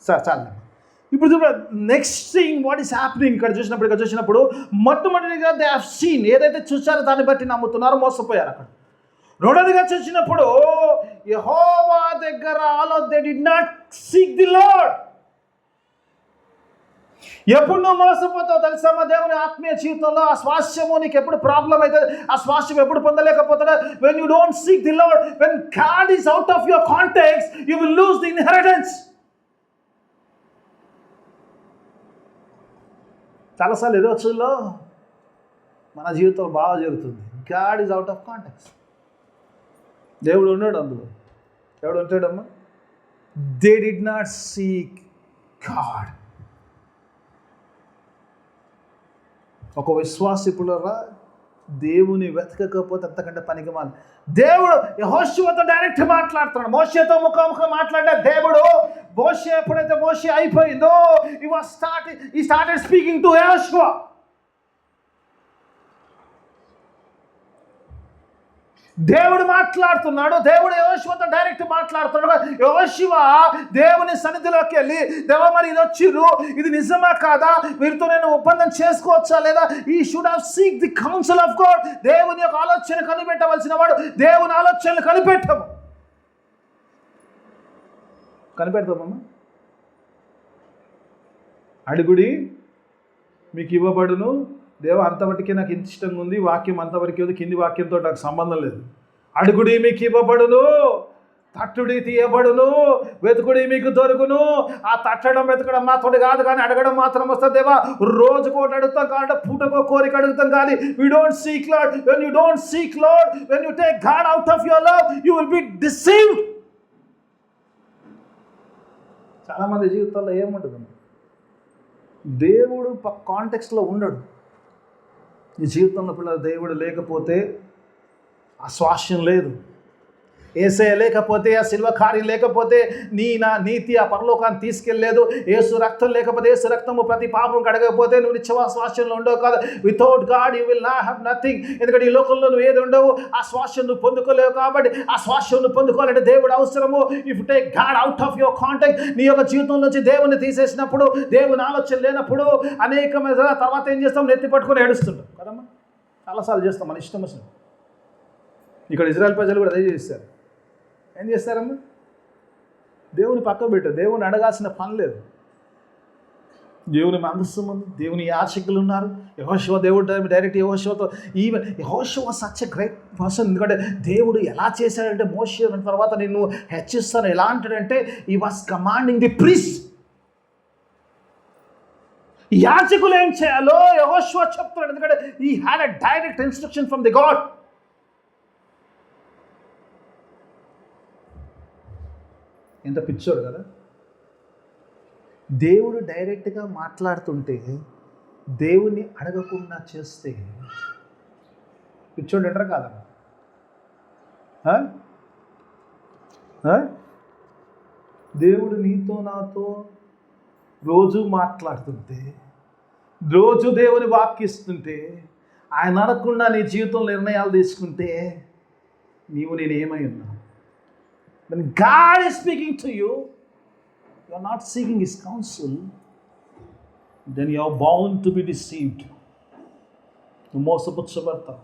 సార్ చాలు. ఇప్పుడు next thing what is happening ఇక్కడ చూసినప్పుడు మొట్టమొదటిగా దే హావ్ సీన్, ఏదైతే చూసారో దాన్ని బట్టి నమ్ముతున్నారో మోసపోయారు. అక్కడ రెండోదిగా చూసినప్పుడు యెహోవా దగ్గర they did not seek the lord. ఎప్పుడు నువ్వు మోసపోతావు తెలుసా? మా దేవుని ఆత్మీయ జీవితంలో ఆ స్వాస్థ్యము నీకు ఎప్పుడు ప్రాబ్లం అవుతుంది, ఆ స్వాస్థ్యం ఎప్పుడు పొందలేకపోతాడు. When you don't seek the Lord, when God is out of your context, you will lose the inheritance. చాలాసార్లు ఈ రోజుల్లో మన జీవితంలో బాగా జరుగుతుంది. God is out of context. దేవుడు ఉన్నాడు అందులో. ఎవడు ఉంటాడమ్మా? They did not seek God. ఒక విశ్వాసిపులరా దేవుని వెతకకపోతే అంతకంటే పనికిమాలి. దేవుడు యెహోషువతో డైరెక్ట్ మాట్లాడుతున్నాడు. మోషేతో ముఖాముఖం మాట్లాడే దేవుడు మోషే ఎప్పుడైతే మోషే అయిపోయిందో he started speaking to యెహోషువ. దేవుడు మాట్లాడుతున్నాడు. దేవుడు యెహోషువతో డైరెక్ట్ మాట్లాడుతున్నాడు. యెహోషువ దేవుని సన్నిధిలోకి వెళ్ళి, దేవా మరి ఇది వచ్చిర్రు, ఇది నిజమా కాదా, వీరితో నేను ఒప్పందం చేసుకోవచ్చా లేదా, ఈ should have seek the counsel of God. దేవుని యొక్క ఆలోచన కనిపెట్టవలసిన వాడు దేవుని ఆలోచనలు కనిపెడతామమ్మా. అడుగుడి మీకు ఇవ్వబడును. దేవ అంతవరకే నాకు ఇంత ఇష్టంగా ఉంది, వాక్యం అంతవరకే ఉంది, కింది వాక్యంతో నాకు సంబంధం లేదు. అడుగుడి మీకు ఇవ్వబడును, తట్టుడి తీయబడును, వెతుకుడి మీకు దొరుకును. ఆ తట్టడం వెతకడం మాత్రం కాదు కానీ అడగడం మాత్రం వస్తుంది. దేవా రోజుకోటి అడుగుతాం కాబట్టి పూటకో కోరిక అడుగుతాం కానీ we don't seek Lord. When you don't seek Lord, when you take God out of your love, you will be deceived. చాలామంది జీవితాల్లో ఏముంటుంది, దేవుడు కాంటెక్స్ట్లో ఉండడు. ఈ జీవితంలో పిల్లలు దేవుడు లేకపోతే ఆ స్వాస్యం లేదు. యేసయ్య లేకపోతే, ఆ శిల్వ కార్యం లేకపోతే నా నీతి ఆ పరలోకాన్ని తీసుకెళ్ళలేదు. యేసు రక్తం లేకపోతే, యేసు రక్తము ప్రతి పాపం కడగకపోతే నువ్వు నిత్య స్వాస్యంలో ఉండవు కాదు. Without God you will not have nothing. ఎందుకంటే ఈ లోకంలో నువ్వు ఏది ఉండవు, ఆ స్వాస్యం నువ్వు పొందుకోలేవు. కాబట్టి ఆ స్వాస్యం నువ్వు పొందుకోవాలంటే దేవుడు అవసరము. If you take God out of your contact, నీ యొక్క జీవితం నుంచి దేవుని తీసేసినప్పుడు, దేవుని ఆలోచన లేనప్పుడు అనేకమైన తర్వాత ఏం చేస్తాం, నెత్తి పట్టుకొని ఏడుస్తుంటాం కదమ్మా. చాలాసార్లు చేస్తాం మన ఇష్టం వచ్చిన. ఇక్కడ ఇజ్రాయెల్ ప్రజలు కూడా అదే చేస్తారు. ఏం చేస్తారమ్మా, దేవుని పక్కకు పెట్టారు. దేవుని అడగాల్సిన పని లేదు. దేవుని మనస్సు ఉంది, దేవుని యాచకులు ఉన్నారు. యెహోషువ దేవుడు డైరెక్ట్ యెహోషువతో, ఈవెన్ యెహోషువ సచ్ ఎ గ్రేట్ పర్సన్. ఎందుకంటే దేవుడు ఎలా చేశాడంటే, మోషే తర్వాత నేను హెచ్చిస్తాను ఎలా అంటాడంటే, ఈ వాస్ కమాండింగ్ ది ప్రీస్ట్. యాచకులు ఏం చేయాలో యెహోషువ చెప్తున్నాడు. ఎందుకంటే ఈ had a direct instruction from the God. ఎంత పిచ్చోడు కదా. దేవుడు డైరెక్ట్గా మాట్లాడుతుంటే దేవుణ్ణి అడగకుండా చేస్తే పిచ్చోడు అంటారా కాదమ్మా? దేవుడు నీతో నాతో రోజు మాట్లాడుతుంటే, రోజు దేవుని వాక్యిస్తుంటే, ఆయన అనకుండా నీ జీవితంలో నిర్ణయాలు తీసుకుంటే నేను ఏమై ఉన్నా? When God is speaking to you, you are not seeking His counsel, then you are bound to be deceived. నువ్వు మోసపుచ్చబడతావు.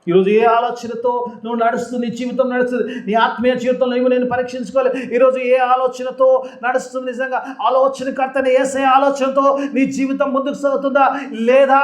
ఈరోజు ఏ ఆలోచనతో నువ్వు నడుస్తుంది, నీ జీవితం నడుస్తుంది, నీ ఆత్మీయ జీవితంలో నువ్వు నేను పరీక్షించుకోవాలి. ఈరోజు ఏ ఆలోచనతో నడుస్తుంది? నిజంగా ఆలోచనకర్తని యేసే ఆలోచనతో నీ జీవితం ముందుకు సాగుతుందా, లేదా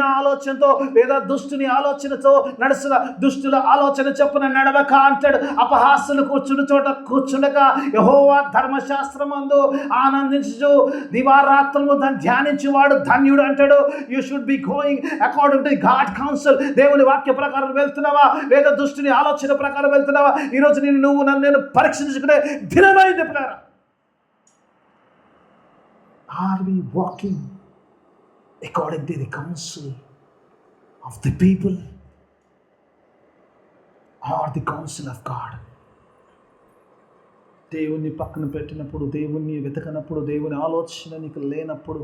నా ఆలోచనతో, లేదా దుష్టుని ఆలోచనతో నడుస్తున్న? దుష్టుల ఆలోచన చొప్పున నడవక అంటాడు. అపహాస్యులు కూర్చున్న చోట కూర్చుండక యెహోవా ధర్మశాస్త్రమందు ఆనందించు దివారాత్రము దాన్ని ధ్యానించేవాడు ధన్యుడు అంటాడు. You should be going according to God council. దేవుని వాక్య ప్రకారం వెళ్తున్నావా, లేదా దుష్టుని ఆలోచన ప్రకారం వెళ్తున్నావా? ఈరోజు నువ్వు నన్ను పరీక్షించుకునే దినమైంది పిల్లరా. Are we walking according to the counsel of the people or the counsel of God? దేవుణ్ణి పక్కన పెట్టినప్పుడు, దేవుణ్ణి వెతకనప్పుడు, దేవుని ఆలోచన నీకు లేనప్పుడు,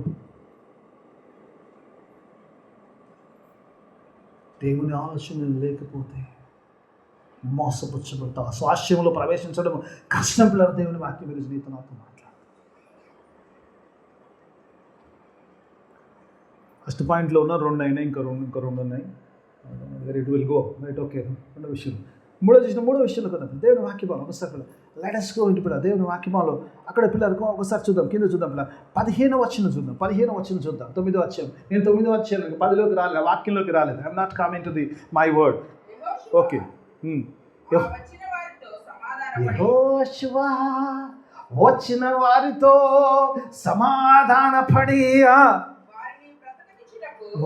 దేవుని ఆలోచన లేకపోతే మోసపుచ్చబడతావు. స్వాస్థ్యంలో ప్రవేశించడం కష్టం పిల్లలు. దేవుని వాక్యం గురించి నీతో నాతో మాట్లాడు. ఫస్ట్ పాయింట్లో ఉన్న 2 అయినాయి, ఇంకా రెండు ఉన్నాయి. It will go right. Okay, 2 విషయాలు. మూడో విషయంలో కదా దేవుని వాక్యభావం. ఒకసారి పిల్లలు లెట్స్ గో ఇంటి పిల్లలు దేవుని వాక్యభావంలో అక్కడ పిల్లలకు ఒకసారి చూద్దాం, కింద చూద్దాం పిల్లలు. 15వ వచనం చూద్దాం. 9వ అధ్యాయం. నేను 9వ అధ్యాయం 10లోకి రాలేదు, వాక్యంలోకి రాలేదు. I'm not coming to the my word. Okay. యెహోషువ వచ్చిన వారితో సమాధానపడి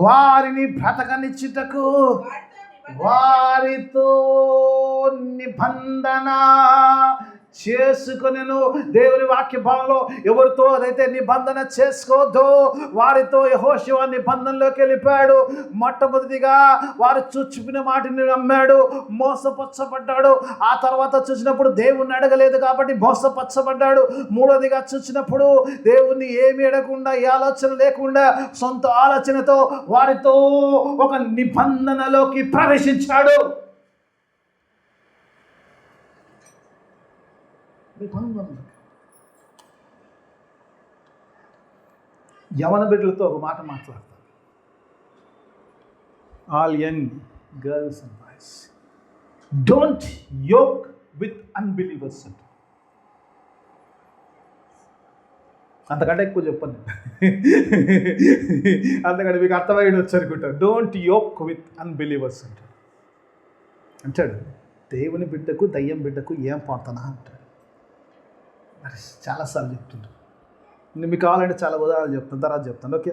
వారిని బ్రతకనిచ్చుటకు వారితో నిబంధన చేసుకొనెను. దేవుని వాక్య భావంలో ఎవరితో అయితే నిబంధన చేసుకోవద్దో వారితో యెహోషువ నిబంధనలోకి వెళ్ళిపోయాడు. మొట్టమొదటిగా వారు చూచిన మాటని నమ్మాడు, మోసపరచబడ్డాడు. ఆ తర్వాత చూసినప్పుడు దేవుణ్ణి అడగలేదు కాబట్టి మోసపరచబడ్డాడు. మూడోదిగా చూసినప్పుడు దేవుణ్ణి ఏమి అడగకుండా, ఏ ఆలోచన లేకుండా సొంత ఆలోచనతో వారితో ఒక నిబంధనలోకి ప్రవేశించాడు. యవన బిడ్డలతో ఒక మాట మాట్లాడతారు. All young girls and boys, don't yoke with unbelievers. అంతకంటే ఎక్కువ చెప్పండి, అంతకంటే మీకు అర్థమయ్యేది వచ్చనుకుంటారు. డోంట్ యోక్ విత్ అన్బిలీవర్స్ అంటాడు. దేవుని బిడ్డకు దయ్యం బిడ్డకు ఏం పోతానా అంటాడు. చాలాసార్లు చెప్తుంటాను. మీకు కావాలంటే చాలా ఉదాహరణ చెప్తాను, తర్వాత చెప్తాను. ఓకే,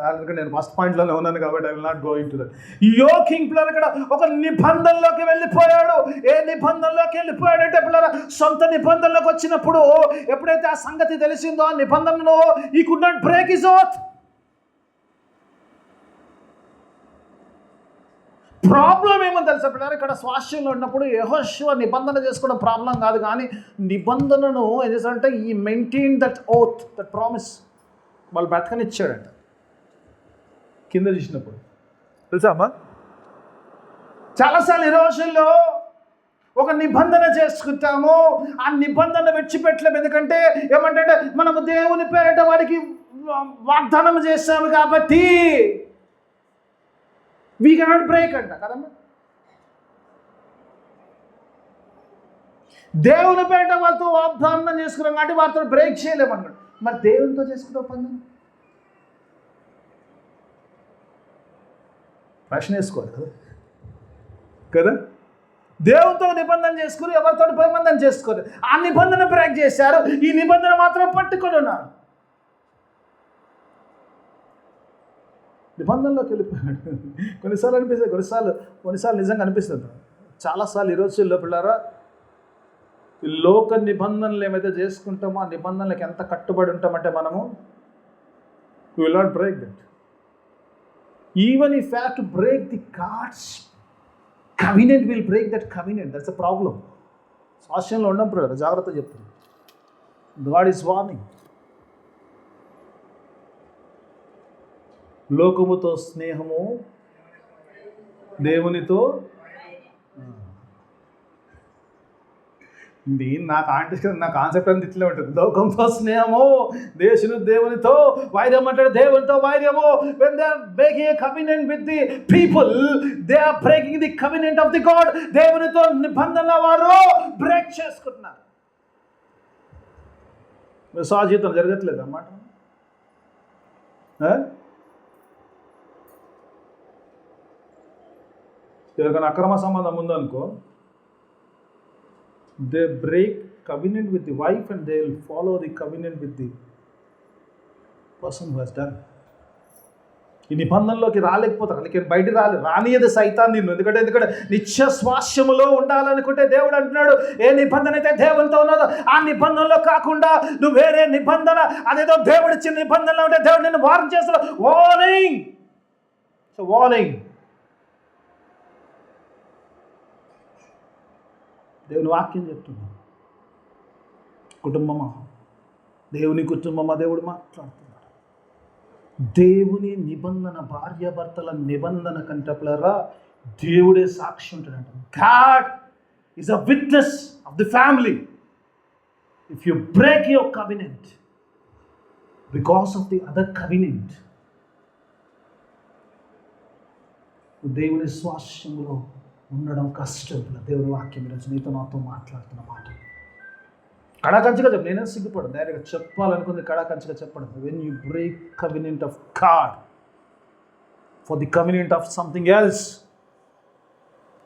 అందుకంటే నేను ఫస్ట్ పాయింట్లోనే ఉన్నాను కాబట్టి I will not going to that. యోకింగ్ పిల్లలు ఇక్కడ ఒక నిబంధనలోకి వెళ్ళిపోయాడు. ఏ నిబంధనలోకి వెళ్ళిపోయాడంటే పిల్లలు సొంత నిబంధనలోకి వచ్చినప్పుడు ఎప్పుడైతే ఆ సంగతి తెలిసిందో ఆ నిబంధనను he could not break his oath. Problem ఏమో తెలుసా పిల్లలు, ఇక్కడ స్వాస్థ్యంలో ఉన్నప్పుడు యెహోషువ నిబంధన చేసుకోవడం ప్రాబ్లం కాదు, కానీ నిబంధనను ఏం చేశాడంటే ఈ maintain that oath, that promise వాళ్ళు బ్రతకనిచ్చాడంట. కింద చూసినప్పుడు తెలుసా అమ్మా, చాలాసార్లు ఈ రోజుల్లో ఒక నిబంధన చేసుకుంటాము, ఆ నిబంధన విడిచిపెట్టలేము. ఎందుకంటే ఏమంటే మనము దేవుని పేరిట వాడికి వాగ్దానం చేస్తాము కాబట్టి వీ కెనాట్ బ్రేక్ అంట కదమ్మా. దేవుని పేట వాళ్ళతో వాగ్దానం చేసుకున్నాం కాబట్టి వారితో బ్రేక్ చేయలేమన్నాడు. మరి దేవునితో చేసుకుంటాం పని ప్రశ్న వేసుకోవాలి కదా కదా. దేవునితో నిబంధన చేసుకుని ఎవరితో నిబంధన చేసుకోరు. ఆ నిబంధన బ్రేక్ చేశారు, ఈ నిబంధన మాత్రం పట్టుకొని ఉన్నారు. నిబంధనలోకి వెళ్ళిపోయాడు. కొన్నిసార్లు అనిపిస్తుంది, కొన్నిసార్లు నిజంగా అనిపిస్తుంది. చాలాసార్లు ఈ రోజుల్లో పిల్లారా ఈ లోక నిబంధనలు ఏమైతే చేసుకుంటామో ఆ నిబంధనలకు ఎంత కట్టుబడి ఉంటామంటే మనము we will not break that. Even if you have to break the God's covenant, will break that covenant. That's a problem. సాక్ష్యంలో ఉండడం పిల్లలు జాగ్రత్త చెప్తున్నాను. God is warning. లోకముతో స్నేహము దేవునితో ఇది నా కాన్సెప్ట్ అంతా ఇట్లే ఉంటుంది. లోకంతో స్నేహము, దేవునితో వైర్యం అంటాడు. దేవునితో వైర్యము. when they are making a covenant with the people, they are breaking the covenant of the God. దేవునితో నిబంధన వారు బ్రేక్ చేసుకుంటున్నారు. జీవితం జరగట్లేదు అన్నమాట. ఎవరికైనా అక్రమ సంబంధం ఉందనుకో, they break covenant with the wife and they will follow the covenant with the person who has done. ఈ నిబంధనలోకి రాలేకపోతారు. అందుకే బయట రానియదు సైతాన్ నిన్ను. ఎందుకంటే నిత్య స్వాస్యములో ఉండాలనుకుంటే దేవుడు అంటున్నాడు, ఏ నిబంధన అయితే దేవునితో ఉన్నదో ఆ నిబంధనలో కాకుండా నువ్వు వేరే నిబంధన, అదేదో దేవుడు ఇచ్చిన నిబంధనలో ఉంటే దేవుడు నిన్ను వార్న్ చేస్తున్నాడు. వార్నింగ్. So warning. దేవుని వాక్యం చెప్తున్నాడు. కుటుంబమా, దేవుని కుటుంబమా, దేవుడు మాట్లాడుతున్నాడు. దేవుని నిబంధన, భార్యాభర్తల నిబంధన కంటప్లరా దేవుడే సాక్షి ఉంటాడంట. God is a witness of the family. If you break your covenant because of the other covenant, దేవుని స్వాస్యంలో ఉండడం కష్టం. దేవుని వాక్యం ఈరోజు నీతో నాతో మాట్లాడుతున్న మాట కడాకంచిగా చెప్పు. నేనే సిగ్గుపడను, డైరెక్ట్గా చెప్పాలనుకుంది కడాకంచిగా చెప్పడం. When you break covenant of God for the covenant of something else,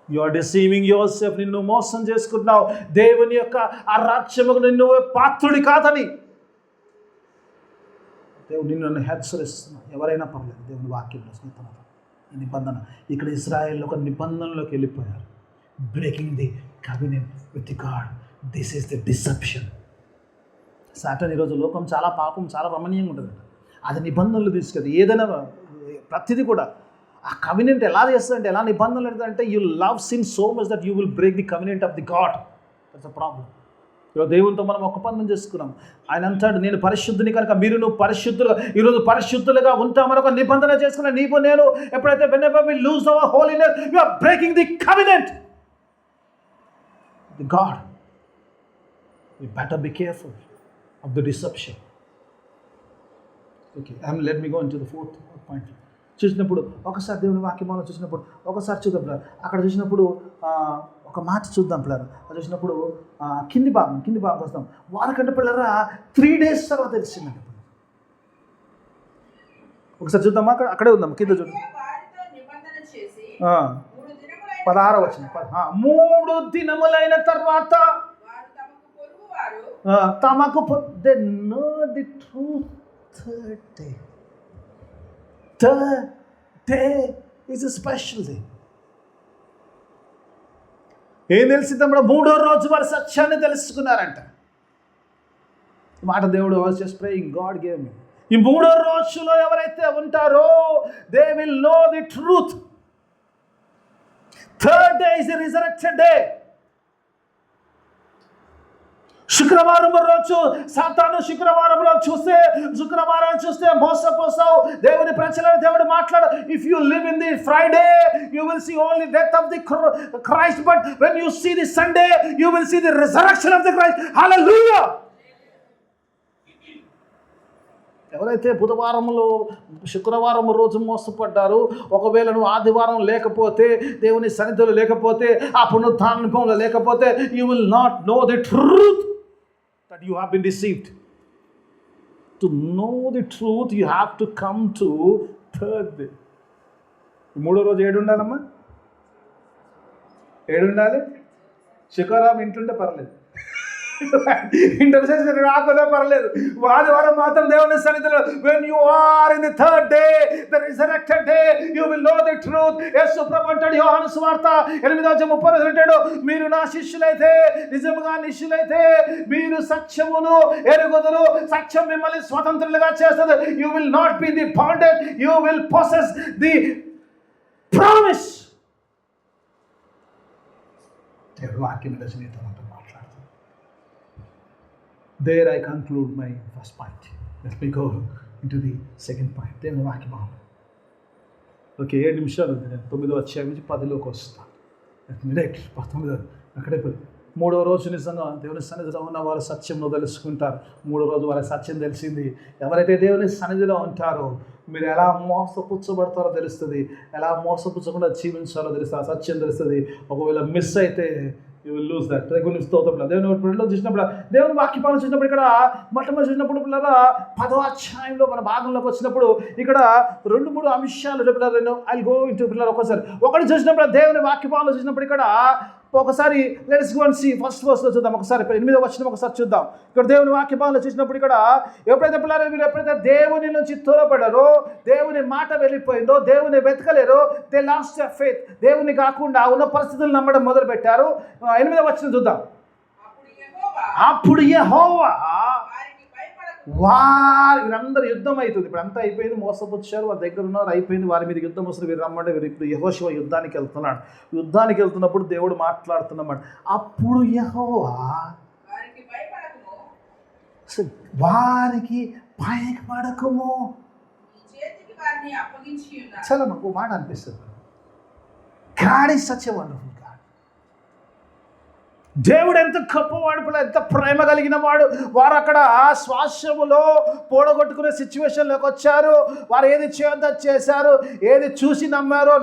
you are deceiving yourself. నిన్ను మోసం చేసుకుంటున్నావు. దేవుని యొక్క ఆ రాజ్యముకు నిన్ను పాత్రుడి కాదని దేవుడు నిన్ను హెచ్చరిస్తున్నాడు. ఎవరైనా పర్లేదు, దేవుని వాక్యంలో స్నేహితులు ఈ నిబంధన. ఇక్కడ ఇశ్రాయేల్లో ఒక నిబంధనలోకి వెళ్ళిపోయారు. Breaking the కవినెంట్ with the God. This is the deception. Satan ఈరోజు లోకం చాలా పాపం, చాలా రమణీయంగా ఉంటుంది. అది నిబంధనలు తీసుకెళ్తుంది. ఏదైనా ప్రతిదీ కూడా ఆ కవినెంట్ ఎలా చేస్తుందంటే, ఎలా నిబంధనలు పెడతాయంటే, you love sin so much that you will break the covenant of the God. That's a problem. ఈరోజు దేవునితో మనం ఒక ఒప్పందం చేసుకున్నాం. ఆయన అంటాడు, నేను పరిశుద్ధుని కనుక నువ్వు పరిశుద్ధులుగా, ఈరోజు పరిశుద్ధులుగా ఉంటామని ఒక నిబంధన చేసుకున్నా. నీకు నేను ఎప్పుడైతే whenever we lose our holiness, we are breaking the covenant with God. We better be careful of the deception. Okay, let me go into the fourth point. చూసినప్పుడు ఒకసారి దేవుని వాక్యమాలను చూసినప్పుడు ఒకసారి చూద్దాం పిల్లలు. అక్కడ చూసినప్పుడు ఒక మాట చూద్దాం పిల్లలు. అది చూసినప్పుడు కింది భాగం వస్తాం. వారికంటే పిల్లరా 3 days తర్వాత తెలిసిందండి. ఒకసారి చూద్దామా, అక్కడే ఉందాం, కింద చూద్దాం. 16 వచ్చింది. 3 దినములైన తర్వాత తమకు they know the truth. Third day is a special day. ఏం తెలిసిందమ్మా? 3వ రోజు వారు సత్యాన్ని తెలుసుకున్నారంట. మాట దేవుడు was just praying, God gave me. ఈ 3వ రోజులో ఎవరైతే ఉంటారో they will know the truth. Third day is the resurrected day. శుక్రవారం రోజు సాతాను శుక్రవారం చూస్తే మోసపోసావు. దేవుని ప్రజలను దేవుడు మాట్లాడు. If you live in the Friday you will see only death of the Christ, but when you see the Sunday you will see the resurrection of the Christ. Hallelujah. ఎవరైతే బుధవారంలో శుక్రవారం రోజు మోసపడ్డారు, ఒకవేళ నువ్వు ఆదివారం లేకపోతే, దేవుని సన్నిధిలో లేకపోతే, ఆ పునరుద్ధానంలో లేకపోతే, you will not know the truth that you have been deceived. To know the truth you have to come to third day. 3వ రోజు ఏడు ఉండాలమ్మా, 7 ఉండాలి. శుక్రవారం ఇంటుంటే పర్లేదు, ఇంటర్సెషన్ రాకుండా పర్లేదు. ఆదివారం మాత్రం దేవుని సన్నిధిలో when you are in the third day, the resurrected day, you will know the truth. యేసు ప్రభు అంటాడు యోహాను సువార్త 8:32, మీరు నా శిష్యులైతే, నిజముగా శిష్యులైతే మీరు సత్యమును ఎరుగుదురు, సత్యం మిమ్మల్ని స్వతంత్రులుగా చేస్తుంది. You will not be the bondage, you will possess the promise. దేవుని వాక్యం రచయిత There I conclude my first point. Let me go into the second point. దేవుని వాక్యం. ఓకే, 7 నిమిషాలు ఉంది. నేను 9వ అధ్యాయం నుంచి 10లోకి వస్తాను. డైరెక్ట్ 19 అక్కడే మూడో రోజు నిజంగా దేవుని సన్నిధిలో ఉన్న వారు సత్యంలో తెలుసుకుంటారు. మూడో రోజు వారి సత్యం తెలిసింది. ఎవరైతే దేవుని సన్నిధిలో ఉంటారో మీరు ఎలా మోసపుచ్చబడతారో తెలుస్తుంది, ఎలా మోసపుచ్చకుండా జీవించాలో తెలుస్తుంది, ఆ సత్యం తెలుస్తుంది. ఒకవేళ మిస్ అయితే యూ విల్ లూజ్ దట్. దేవుని స్తోత్రం. దేవుని చూసినప్పుడు, దేవుని వాక్యపాలన చూసినప్పుడు, ఇక్కడ మొట్టమొదటి చూసినప్పుడు పిల్లరా 10వ అధ్యాయంలో మన భాగంలోకి వచ్చినప్పుడు ఇక్కడ 2-3 అంశాలు పిల్లలు ఐ గో ఇంటూ పిల్లలు ఒకసారి ఒకటి చూసినప్పుడు దేవుని వాక్యపాలన చూసినప్పుడు ఇక్కడ ఒకసారి let's go and see first వర్స్లో చూద్దాం. ఒకసారి 8వ వచనం ఒకసారి చూద్దాం. ఇక్కడ దేవుని వాక్యపాలన చూసినప్పుడు ఇక్కడ ఎప్పుడైతే పిల్లలు వీళ్ళు ఎప్పుడైతే దేవుని నుంచి దూరపడారో, దేవుని మాట వెళ్ళిపోయిందో, దేవుని వెతకలేరో, దే లాస్ట్ ద ఫెయిత్. దేవుని కాకుండా ఉన్న పరిస్థితులు నమ్మడం మొదలు పెట్టారు. 8వ వచనం చూద్దాం. అప్పుడు యెహోవా వీరందరూ యుద్ధం అవుతుంది. ఇప్పుడు అంతా అయిపోయింది, మోసపుచ్చారు, వారి దగ్గర ఉన్నారు, అయిపోయింది, వారి మీద యుద్ధం వస్తుంది. వీరు రమ్మంటే వీరు ఇప్పుడు యెహోషువ యుద్ధానికి వెళ్తున్నాడు. యుద్ధానికి వెళ్తున్నప్పుడు దేవుడు మాట్లాడుతున్నమాట. అప్పుడు యెహోవా వారికి భయపడకుము. చాలా మాకు మాట అనిపిస్తుంది. God is such a wonderful God. దేవుడు ఎంత గొప్పవాడు, ఎంత ప్రేమ కలిగిన వాడు. వారు అక్కడ స్వాస్యములో పోడగొట్టుకునే సిచ్యువేషన్లోకి వచ్చారు. వారు ఏది చేయొద్దో చేశారు, ఏది చూసి నమ్మారు.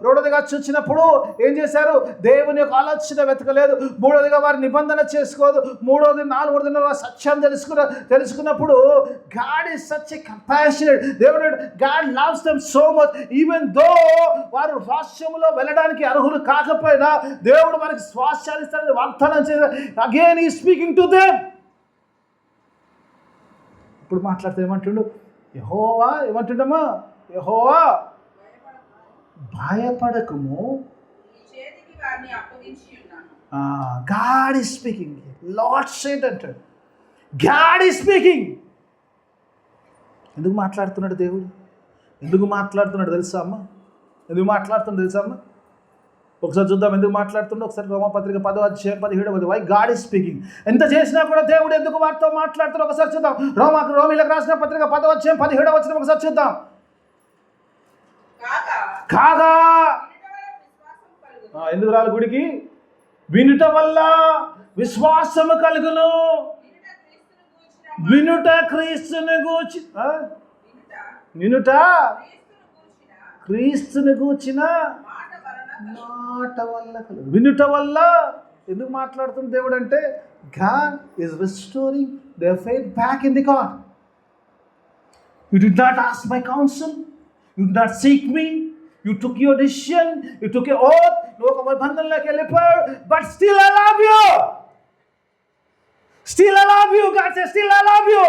రెండోదిగా చూసినప్పుడు ఏం చేశారు? దేవుని యొక్క ఆలోచన వెతకలేదు. మూడోదిగా వారి నిబంధన చేసుకోదు. మూడోది 4వది వారు సత్యం తెలుసుకున్నప్పుడు God is such a compassionate. దేవుడు God loves them so much. Even though వారు స్వాస్యములో వెళ్ళడానికి అర్హులు కాకపోయినా దేవుడు వారికి స్వాస్యాన్ని వాగ్దానం చేశారు. అగైన్ ఈ స్పీకింగ్ టు దెమ్. ఇప్పుడు మాట్లాడితే ఏమంటుండు? యెహోవా ఏమంటుండమ్మా? యెహోవా భయపడకుము. God is speaking. Lord said అంటాడు. God is speaking. ఎందుకు మాట్లాడుతున్నాడు దేవుడు? ఎందుకు మాట్లాడుతున్నాడు తెలుసా అమ్మ? ఎందుకు మాట్లాడుతున్నాడు తెలుసా అమ్మ? ఒకసారి చూద్దాం ఎందుకు మాట్లాడుతుండో. ఒకసారి రోమాపత్రిక 10వ అధ్యాయం 17వ. Why God is speaking. ఎంత చేసినా కూడా దేవుడు ఎందుకు వారితో మాట్లాడుతారో ఒకసారి చూద్దాం. రోమీలకు రాసిన పత్రిక 10వ అధ్యాయం 17వ వచనం ఒకసారి చూద్దాం. కాగా ఎందుకు రాలి గుడికి? వినుట వల్ల విశ్వాసము కలుగును. వినుట క్రీస్తుని గూర్చి క్రీస్తుని గూర్చిన మాట వల్ల కలుగు. వినుట వల్ల ఎందుకు మాట్లాడుతున్న దేవుడు అంటే God is restoring their faith back in the God. You did not ask my counsel. You did not seek me. You took your decision. You took your oath. నువ్వు ఒక బంధంలోకి వెళ్ళిపోయావు. But still I love you. Still I love you. God says still I love you.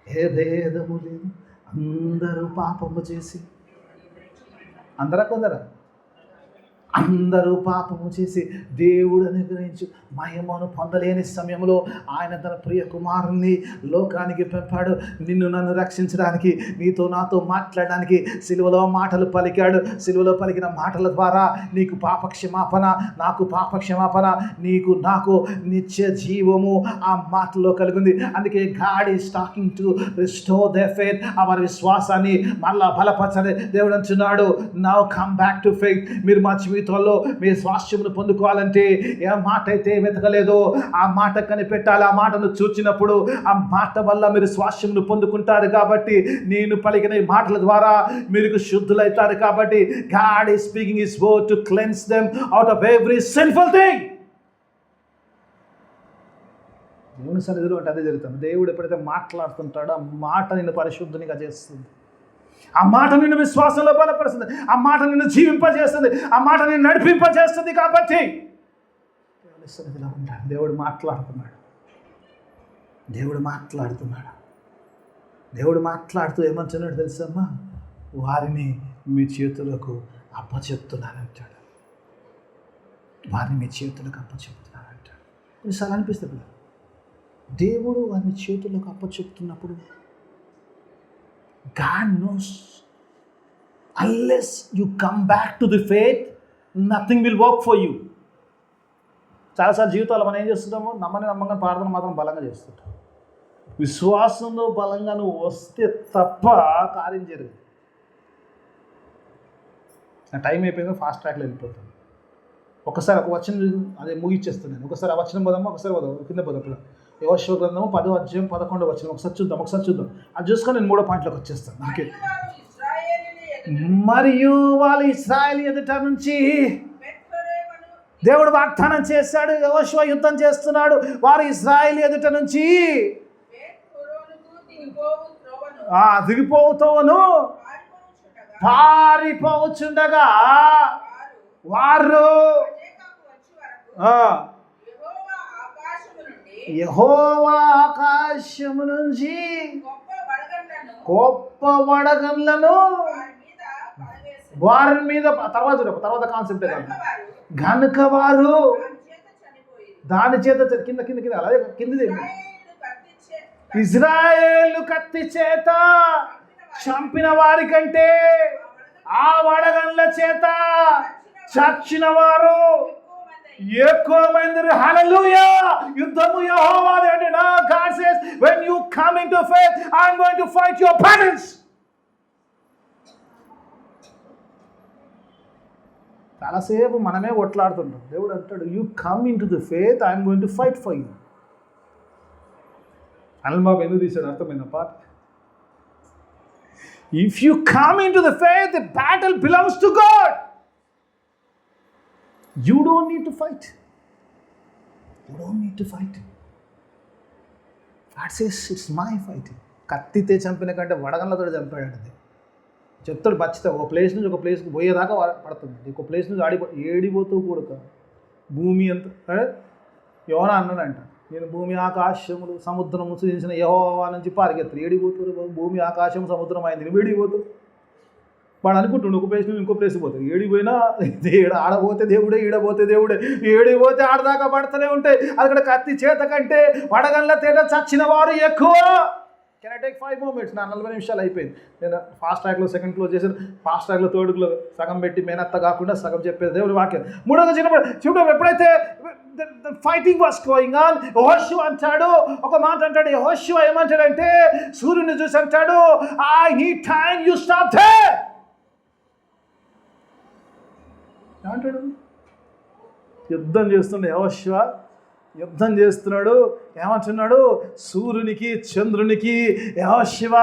ఏ భేదము లేదు. అందరూ పాపము చేసి అందరూ పాపము చేసి దేవుడు అనుగ్రహించి మహిమను పొందలేని సమయంలో ఆయన తన ప్రియ కుమారుణ్ణి లోకానికి పంపాడు. నిన్ను నన్ను రక్షించడానికి, నీతో నాతో మాట్లాడడానికి సిలువలో మాటలు పలికాడు. సిలువలో పలికిన మాటల ద్వారా నీకు పాపక్షమాపణ, నాకు పాపక్షమాపణ, నీకు నాకు నిత్య జీవము ఆ మాటల్లో కలిగింది. అందుకే God is talking to restore their faith. వారి విశ్వాసాన్ని మళ్ళా బలపరచని దేవుడు అంటున్నాడు. Now come back to faith. మీరు మా జీవితంలో మీ స్వాస్థ్యమును పొందుకోవాలంటే ఏ మాట అయితే వెతకలేదో ఆ మాట కనిపెట్టాలి. ఆ మాటను చూచినప్పుడు ఆ మాట వల్ల మీరు స్వాస్థ్యమును పొందుకుంటారు. కాబట్టి నేను పలికిన ఈ మాటల ద్వారా మీరు శుద్ధులవుతారు. కాబట్టి God is speaking His word to cleanse them out of every sinful thing. దేవుని సన్నిధిలో అంటే అదే జరుగుతుంది. దేవుడు ఎప్పుడైతే మాట్లాడుతుంటాడో ఆ మాట నిన్ను పరిశుద్ధునిగా చేస్తుంది. ఆ మాట నిన్ను విశ్వాసంలో బలపరుస్తుంది. ఆ మాట నిన్ను జీవింపజేస్తుంది. ఆ మాట నిన్ను నడిపింపజేస్తుంది. కాబట్టి దేవుని సన్నిధిలో ఉంటాడు. దేవుడు మాట్లాడుతూ ఏమంటున్నాడు తెలుసమ్మా? వారిని మీ చేతులకు అప్పచెప్తున్నానంటాడు. కొన్నిసార్లు అనిపిస్తుంది దేవుడు వారిని చేతులకు అప్పచెప్తున్నప్పుడు God knows unless you come back to the faith, nothing will work for you. చాలాసార్లు జీవితాల్లో మనం ఏం చేస్తున్నాము? నమ్మకంగా ప్రార్థన మాత్రం బలంగా చేస్తుంటాం. విశ్వాసంలో బలంగా నువ్వు వస్తే తప్ప కార్యం జరగదు. నా టైం అయిపోయిందో ఫాస్ట్ ట్రాక్లో వెళ్ళిపోతాను. ఒకసారి ఒక వచనం అదే ముగిచ్చేస్తాను నేను. ఒకసారి ఆ వచనం పోదామా, ఒకసారి పోదాం కింద పోదాం. యెహోషువ గ్రంథము 10వ అధ్యాయం 11వ వచనం ఒకసారి చూద్దాం. అది చూసుకొని నేను 3వ పాయింట్లోకి వచ్చేస్తాను. ఓకే. మరియు వాళ్ళు ఇశ్రాయేలు ఎదుట నుంచి దేవుడు వాగ్దానం చేశాడు, యెహోషువ యుద్ధం చేస్తున్నాడు, వారు ఇశ్రాయేలు ఎదుట నుంచి దిగిపోవుతోను పారిపోవచ్చుండగా వారు యెహోవా ఆకాశము నుంచి గొప్ప వడగండ్లను వారి మీద తర్వాత కాన్సెప్ట్ గనుక వారు దాని చేత కింద అలాగే కిందది ఇజ్రాయేలు కత్తి చేత చంపిన వారి కంటే ఆ వడగండ్ల చేత చచ్చిన వారు ఎక్కువ మంది. హల్లెలూయా. యుద్ధము యెహోవాదే అంటే నా God says when you come into faith I am going to fight your battles. చాలాసేపు మనమే కొట్లాడుతుంటాం. దేవుడు అంటాడు you come into the faith I am going to fight for you. Anil బాబు ఎందుకు తీసాడు అర్థమైందా part? If you come into the faith, the battle belongs to God. You don't need to fight. God says it's my fight. కత్తితే చంపిన కంటే వడగండ్లతో చంపాడు. అది చెప్తాడు బచ్చితే ఒక place నుంచి ఒక ప్లేస్కి పోయేదాకా పడుతుంది. ఒక ప్లేస్ నుంచి ఏడిపోతూ కూడక భూమి అంత యోనా అన్నాడంట, నేను భూమి ఆకాశములు సముద్రము సృజించిన యెహోవా నుంచి పారికెత్తారు. ఏడిపోతారు భూమి ఆకాశం సముద్రం అయింది ఏడిపోతారు. వాడు అనుకుంటుండు ఒక ప్లేస్ నుంచి ఇంకో ప్లేస్ పోతారు. ఏడిపోయినా ఆడపోతే దేవుడే, ఈడపోతే దేవుడే, ఏడిపోతే ఆడదాకా పడుతూనే ఉంటాయి. అక్కడ కత్తి చేత కంటే వడగండ్ల తేట చచ్చిన వారు ఎక్కువ. Can I take 5 more minutes? నా 40 నిమిషాలు అయిపోయింది. నేను ఫాస్ట్ ట్రాక్లో సెకండ్ క్లోజ్ చేశాను, ఫాస్ట్ ట్రాక్లో థర్డ్ క్లోజ్ సగం పెట్టి మేనత్త కాకుండా సగం చెప్పేది దేవుడి వాక్యం. మూడోగా చిన్నప్పుడు ఎప్పుడైతే ఫైటింగ్ వాస్ గోయింగ్ ఆన్, యెహోషువ అంటాడు ఒక మాట అంటాడు. యెహోషువ ఏమంటాడంటే సూర్యుని చూసి అంటాడు I need time, you stop there ఏమంటాడు. యుద్ధం చేస్తుండే యెహోషువ యుద్ధం చేస్తున్నాడు. ఏమంటున్నాడు? సూర్యునికి చంద్రునికి యెహోషువ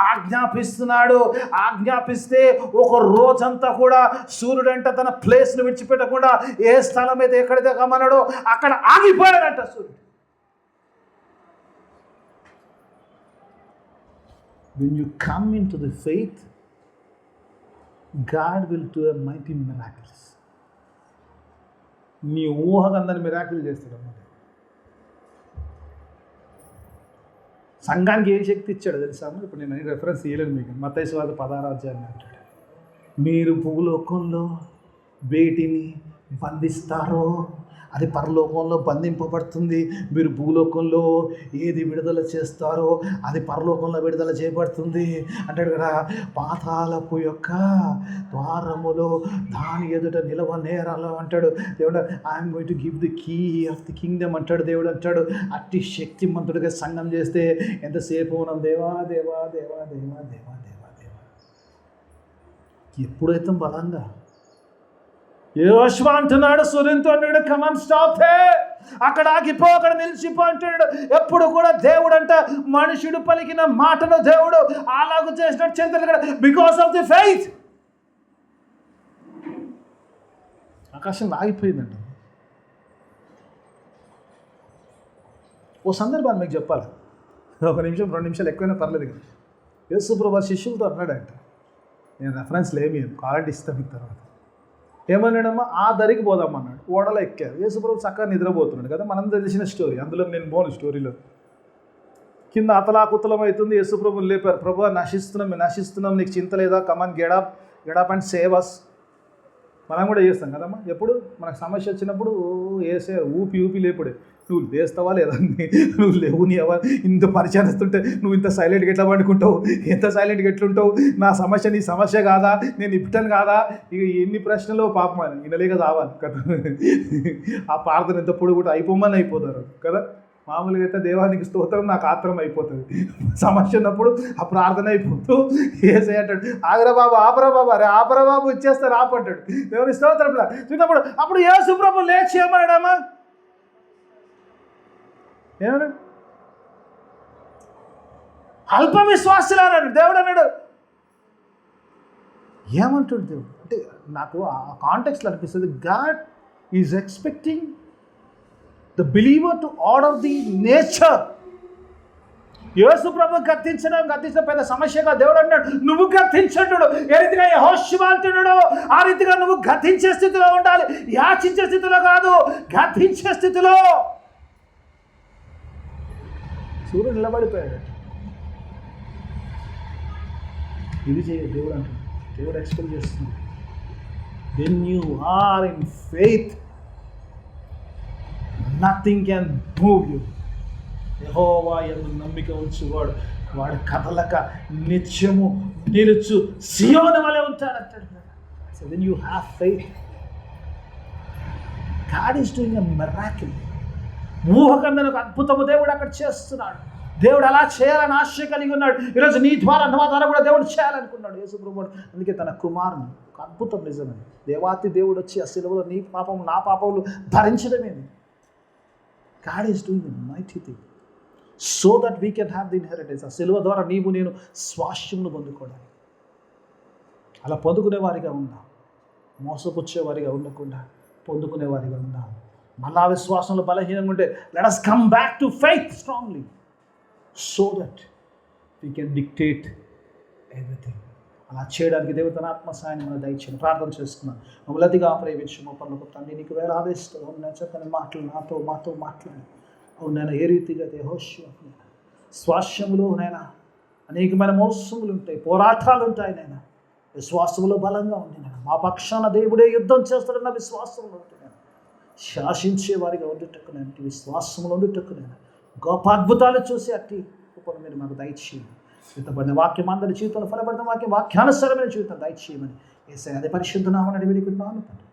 ఆజ్ఞాపిస్తున్నాడు. ఆజ్ఞాపిస్తే ఒక రోజంతా కూడా సూర్యుడంట తన ప్లేస్ను విడిచిపెట్టకుండా ఏ స్థలం అయితే ఎక్కడైతే గమనాడో అక్కడ ఆగిపోయాడంట సూర్యుడు. When you come into the faith, God will do a mighty miracles. నీ ఊహకందని మిరాకిల్ చేస్తాడు అన్నమాట. సంఘానికి ఏ శక్తి ఇచ్చాడు తెలుసా? ఇప్పుడు నేను రెఫరెన్స్ చేయలేను మీకు. మత్తయి సువార్త 16వ అధ్యాయం అంటాడు, మీరు భూలోకంలో వేటిని బంధిస్తారో అది పరలోకంలో బంధింపబడుతుంది, మీరు భూలోకంలో ఏది విడుదల చేస్తారో అది పరలోకంలో విడుదల చేయబడుతుంది అంటాడు కదా. పాతాళపు యొక్క ద్వారములో దాని ఎదుట నిలవనేరాలో అంటాడు దేవుడు. I'm going to give the key of the kingdom అంటాడు దేవుడు. అంటాడు అట్టి శక్తిమంతుడిగా సంఘం చేస్తే ఎంతసేపు మనం దేవా దేవా దేవా దేవా దేవా దేవా దేవా ఎప్పుడైతే బలంగా యెహోషువ అంటున్నాడు సూర్యునితో అన్నాడు కమాన్ స్టాప్ దే, అక్కడ ఆగిపో, అక్కడ నిలిచిపో అంటాడు. ఎప్పుడు కూడా దేవుడు అంట మనుషుడు పలికిన మాటను దేవుడు అలాగూ చేసినట్టు చేస్తాడు. బికాస్ ఆఫ్ ది ఫెయిత్ ఆకాశం ఆగిపోయిందంట. ఓ సందర్భాన్ని మీకు చెప్పాలి, 1 నిమిషం 2 నిమిషాలు ఎక్కువైనా పర్లేదు కదా. యేసుప్రభు శిష్యులతో అన్నాడంట, నేను రెఫరెన్స్లు ఏమి కావాలంటే ఇస్తాను మీకు తర్వాత. ఏమన్నాడమ్మా? ఆ దరికి పోదామన్నాడు. ఓడలో ఎక్కారు. యేసుప్రభు చక్కగా నిద్రపోతున్నాడు కదా, మనం తెలిసిన స్టోరీ. అందులో నేను పోను స్టోరీలో. కింద అతలాకుతలం అవుతుంది. యేసుప్రభుని లేపారు. ప్రభు నశిస్తున్నాం, నీకు చింత లేదా? కమాన్ గెడప్ అండ్ సేవ్ అస్. మనం కూడా చేస్తాం కదమ్మా. ఎప్పుడు మనకు సమస్య వచ్చినప్పుడు వేసే ఊపి లేపుడే. నువ్వు లేస్తావా లేదా? నువ్వు లేవు, నీ ఇంత పరిచయం వస్తుంటే నువ్వు ఇంత సైలెంట్గా ఎట్లా పండుకుంటావు? ఎంత సైలెంట్గా ఎట్లుంటావు? నా సమస్య నీ సమస్య కాదా? నేను ఇప్పటను కాదా? ఇక ఎన్ని ప్రశ్నలు పాపం అని వినలేక రావాలి కదా. ఆ ప్రార్థన ఎంత పొడి కూడా అయిపోమని అయిపోతారు కదా. మామూలుగా అయితే దేవానికి స్తోత్రం నాకు ఆత్రం అయిపోతుంది. సమస్య ఉన్నప్పుడు ఆ ప్రార్థన అయిపోతూ ఏసై అంటాడు, ఆగరా బాబు, ఆపరా బాబు, అరే ఆపరా బాబు, ఇచ్చేస్తారు ఆపంటాడు. దేవుని స్తోత్రంలా చూసినప్పుడు అప్పుడు యేసు ప్రభు లేచి ఏమన్నాడమ్మా, ఏమన్నాడు? అల్ప విశ్వాసులారాడు దేవుడు అన్నాడు. ఏమంటాడు దేవుడు అంటే నాకు ఆ కాంటెక్స్లో అనిపిస్తుంది, God is expecting the believer to order the nature. యేసు ప్రభు గద్దించిన పెద్ద సమస్యగా దేవుడు అన్నాడు, నువ్వు గద్దించడు. ఏ రీతిగా యెహోషువ అంటున్నాడో ఆ రీతిగా నువ్వు గద్దించే స్థితిలో ఉండాలి, యాచించే స్థితిలో కాదు, గద్దించే స్థితిలో. సూర్యుడు నిలబడిపోయాడు. ఇది చేయ దేవుడు అంటాడు. దేవుడు ఎక్స్పెక్ట్ చేస్తున్నాడు, when you are in faith nothing can move you. యెహోవా యందు నమ్మిక ఉంచువాడు వాడు కదలక నిత్యము నిలుచు సియోను వలె ఉంటాడంటాడు. So when you have faith, God is doing a miracle. ఊహకందని ఒక అద్భుతము దేవుడు అక్కడ చేస్తున్నాడు. దేవుడు అలా చేయాలని ఆశ కలిగి ఉన్నాడు. ఈరోజు నీ ద్వారా నా ద్వారా కూడా దేవుడు చేయాలనుకున్నాడు యేసు ప్రభువు. అందుకే తన కుమారుని, ఒక అద్భుతం నిజమని, దేవాతి దేవుడు వచ్చి ఆ సిలువలో నీ పాపం నా పాపములు భరించడమేమి. God is doing a mighty thing so that we can have the inheritance. ఆ సిలువ ద్వారా నీవు నేను స్వాస్థ్యమును పొందుకోవడానికి. అలా పొందుకునేవారిగా ఉందాం, మోసపుచ్చేవారిగా ఉండకుండా పొందుకునేవారిగా ఉందాం. మళ్ళా విశ్వాసంలో బలహీనంగా ఉంటే let us come back to faith strongly so that we can dictate everything. అలా చేయడానికి దేవుడు తన ఆత్మ సహాయాన్ని మనం దయచేయండి. ప్రార్థన చేసుకున్నాం. మమ్మల్ని అతిగా ప్రేమించు పనులకు తండ్రి, నీకు వేళ ఆదేశిస్తావు. అవును నేను చెప్పని మాటలు మాతో మాట్లాడి, అవును నేను ఏ రీతిగా యెహోషువ స్వాస్థ్యములో నైనా అనేకమైన మోసములు ఉంటాయి, పోరాటాలు ఉంటాయి. నైనా విశ్వాసములో బలంగా ఉంది. నేను మా పక్షాన దేవుడే యుద్ధం చేస్తాడన్న విశ్వాసంలో ఉంటుంది. శాసించే వారిగా ఉండుటకు నేను, విశ్వాసంలో ఉండుటకు నేను, గొప్ప అద్భుతాలు చూసి అట్టి కృపను మీరు మాకు దయచేయండి. ఇంతబడిన వాక్యం అందరి జీవితంలో ఫలపడిన వాక్యానుసారమైన జీవితం దయచేయమని యేసయ్య అదే పరిశుద్ధ నామమున అడిగి వేడుకుంటున్నాను తండ్రి.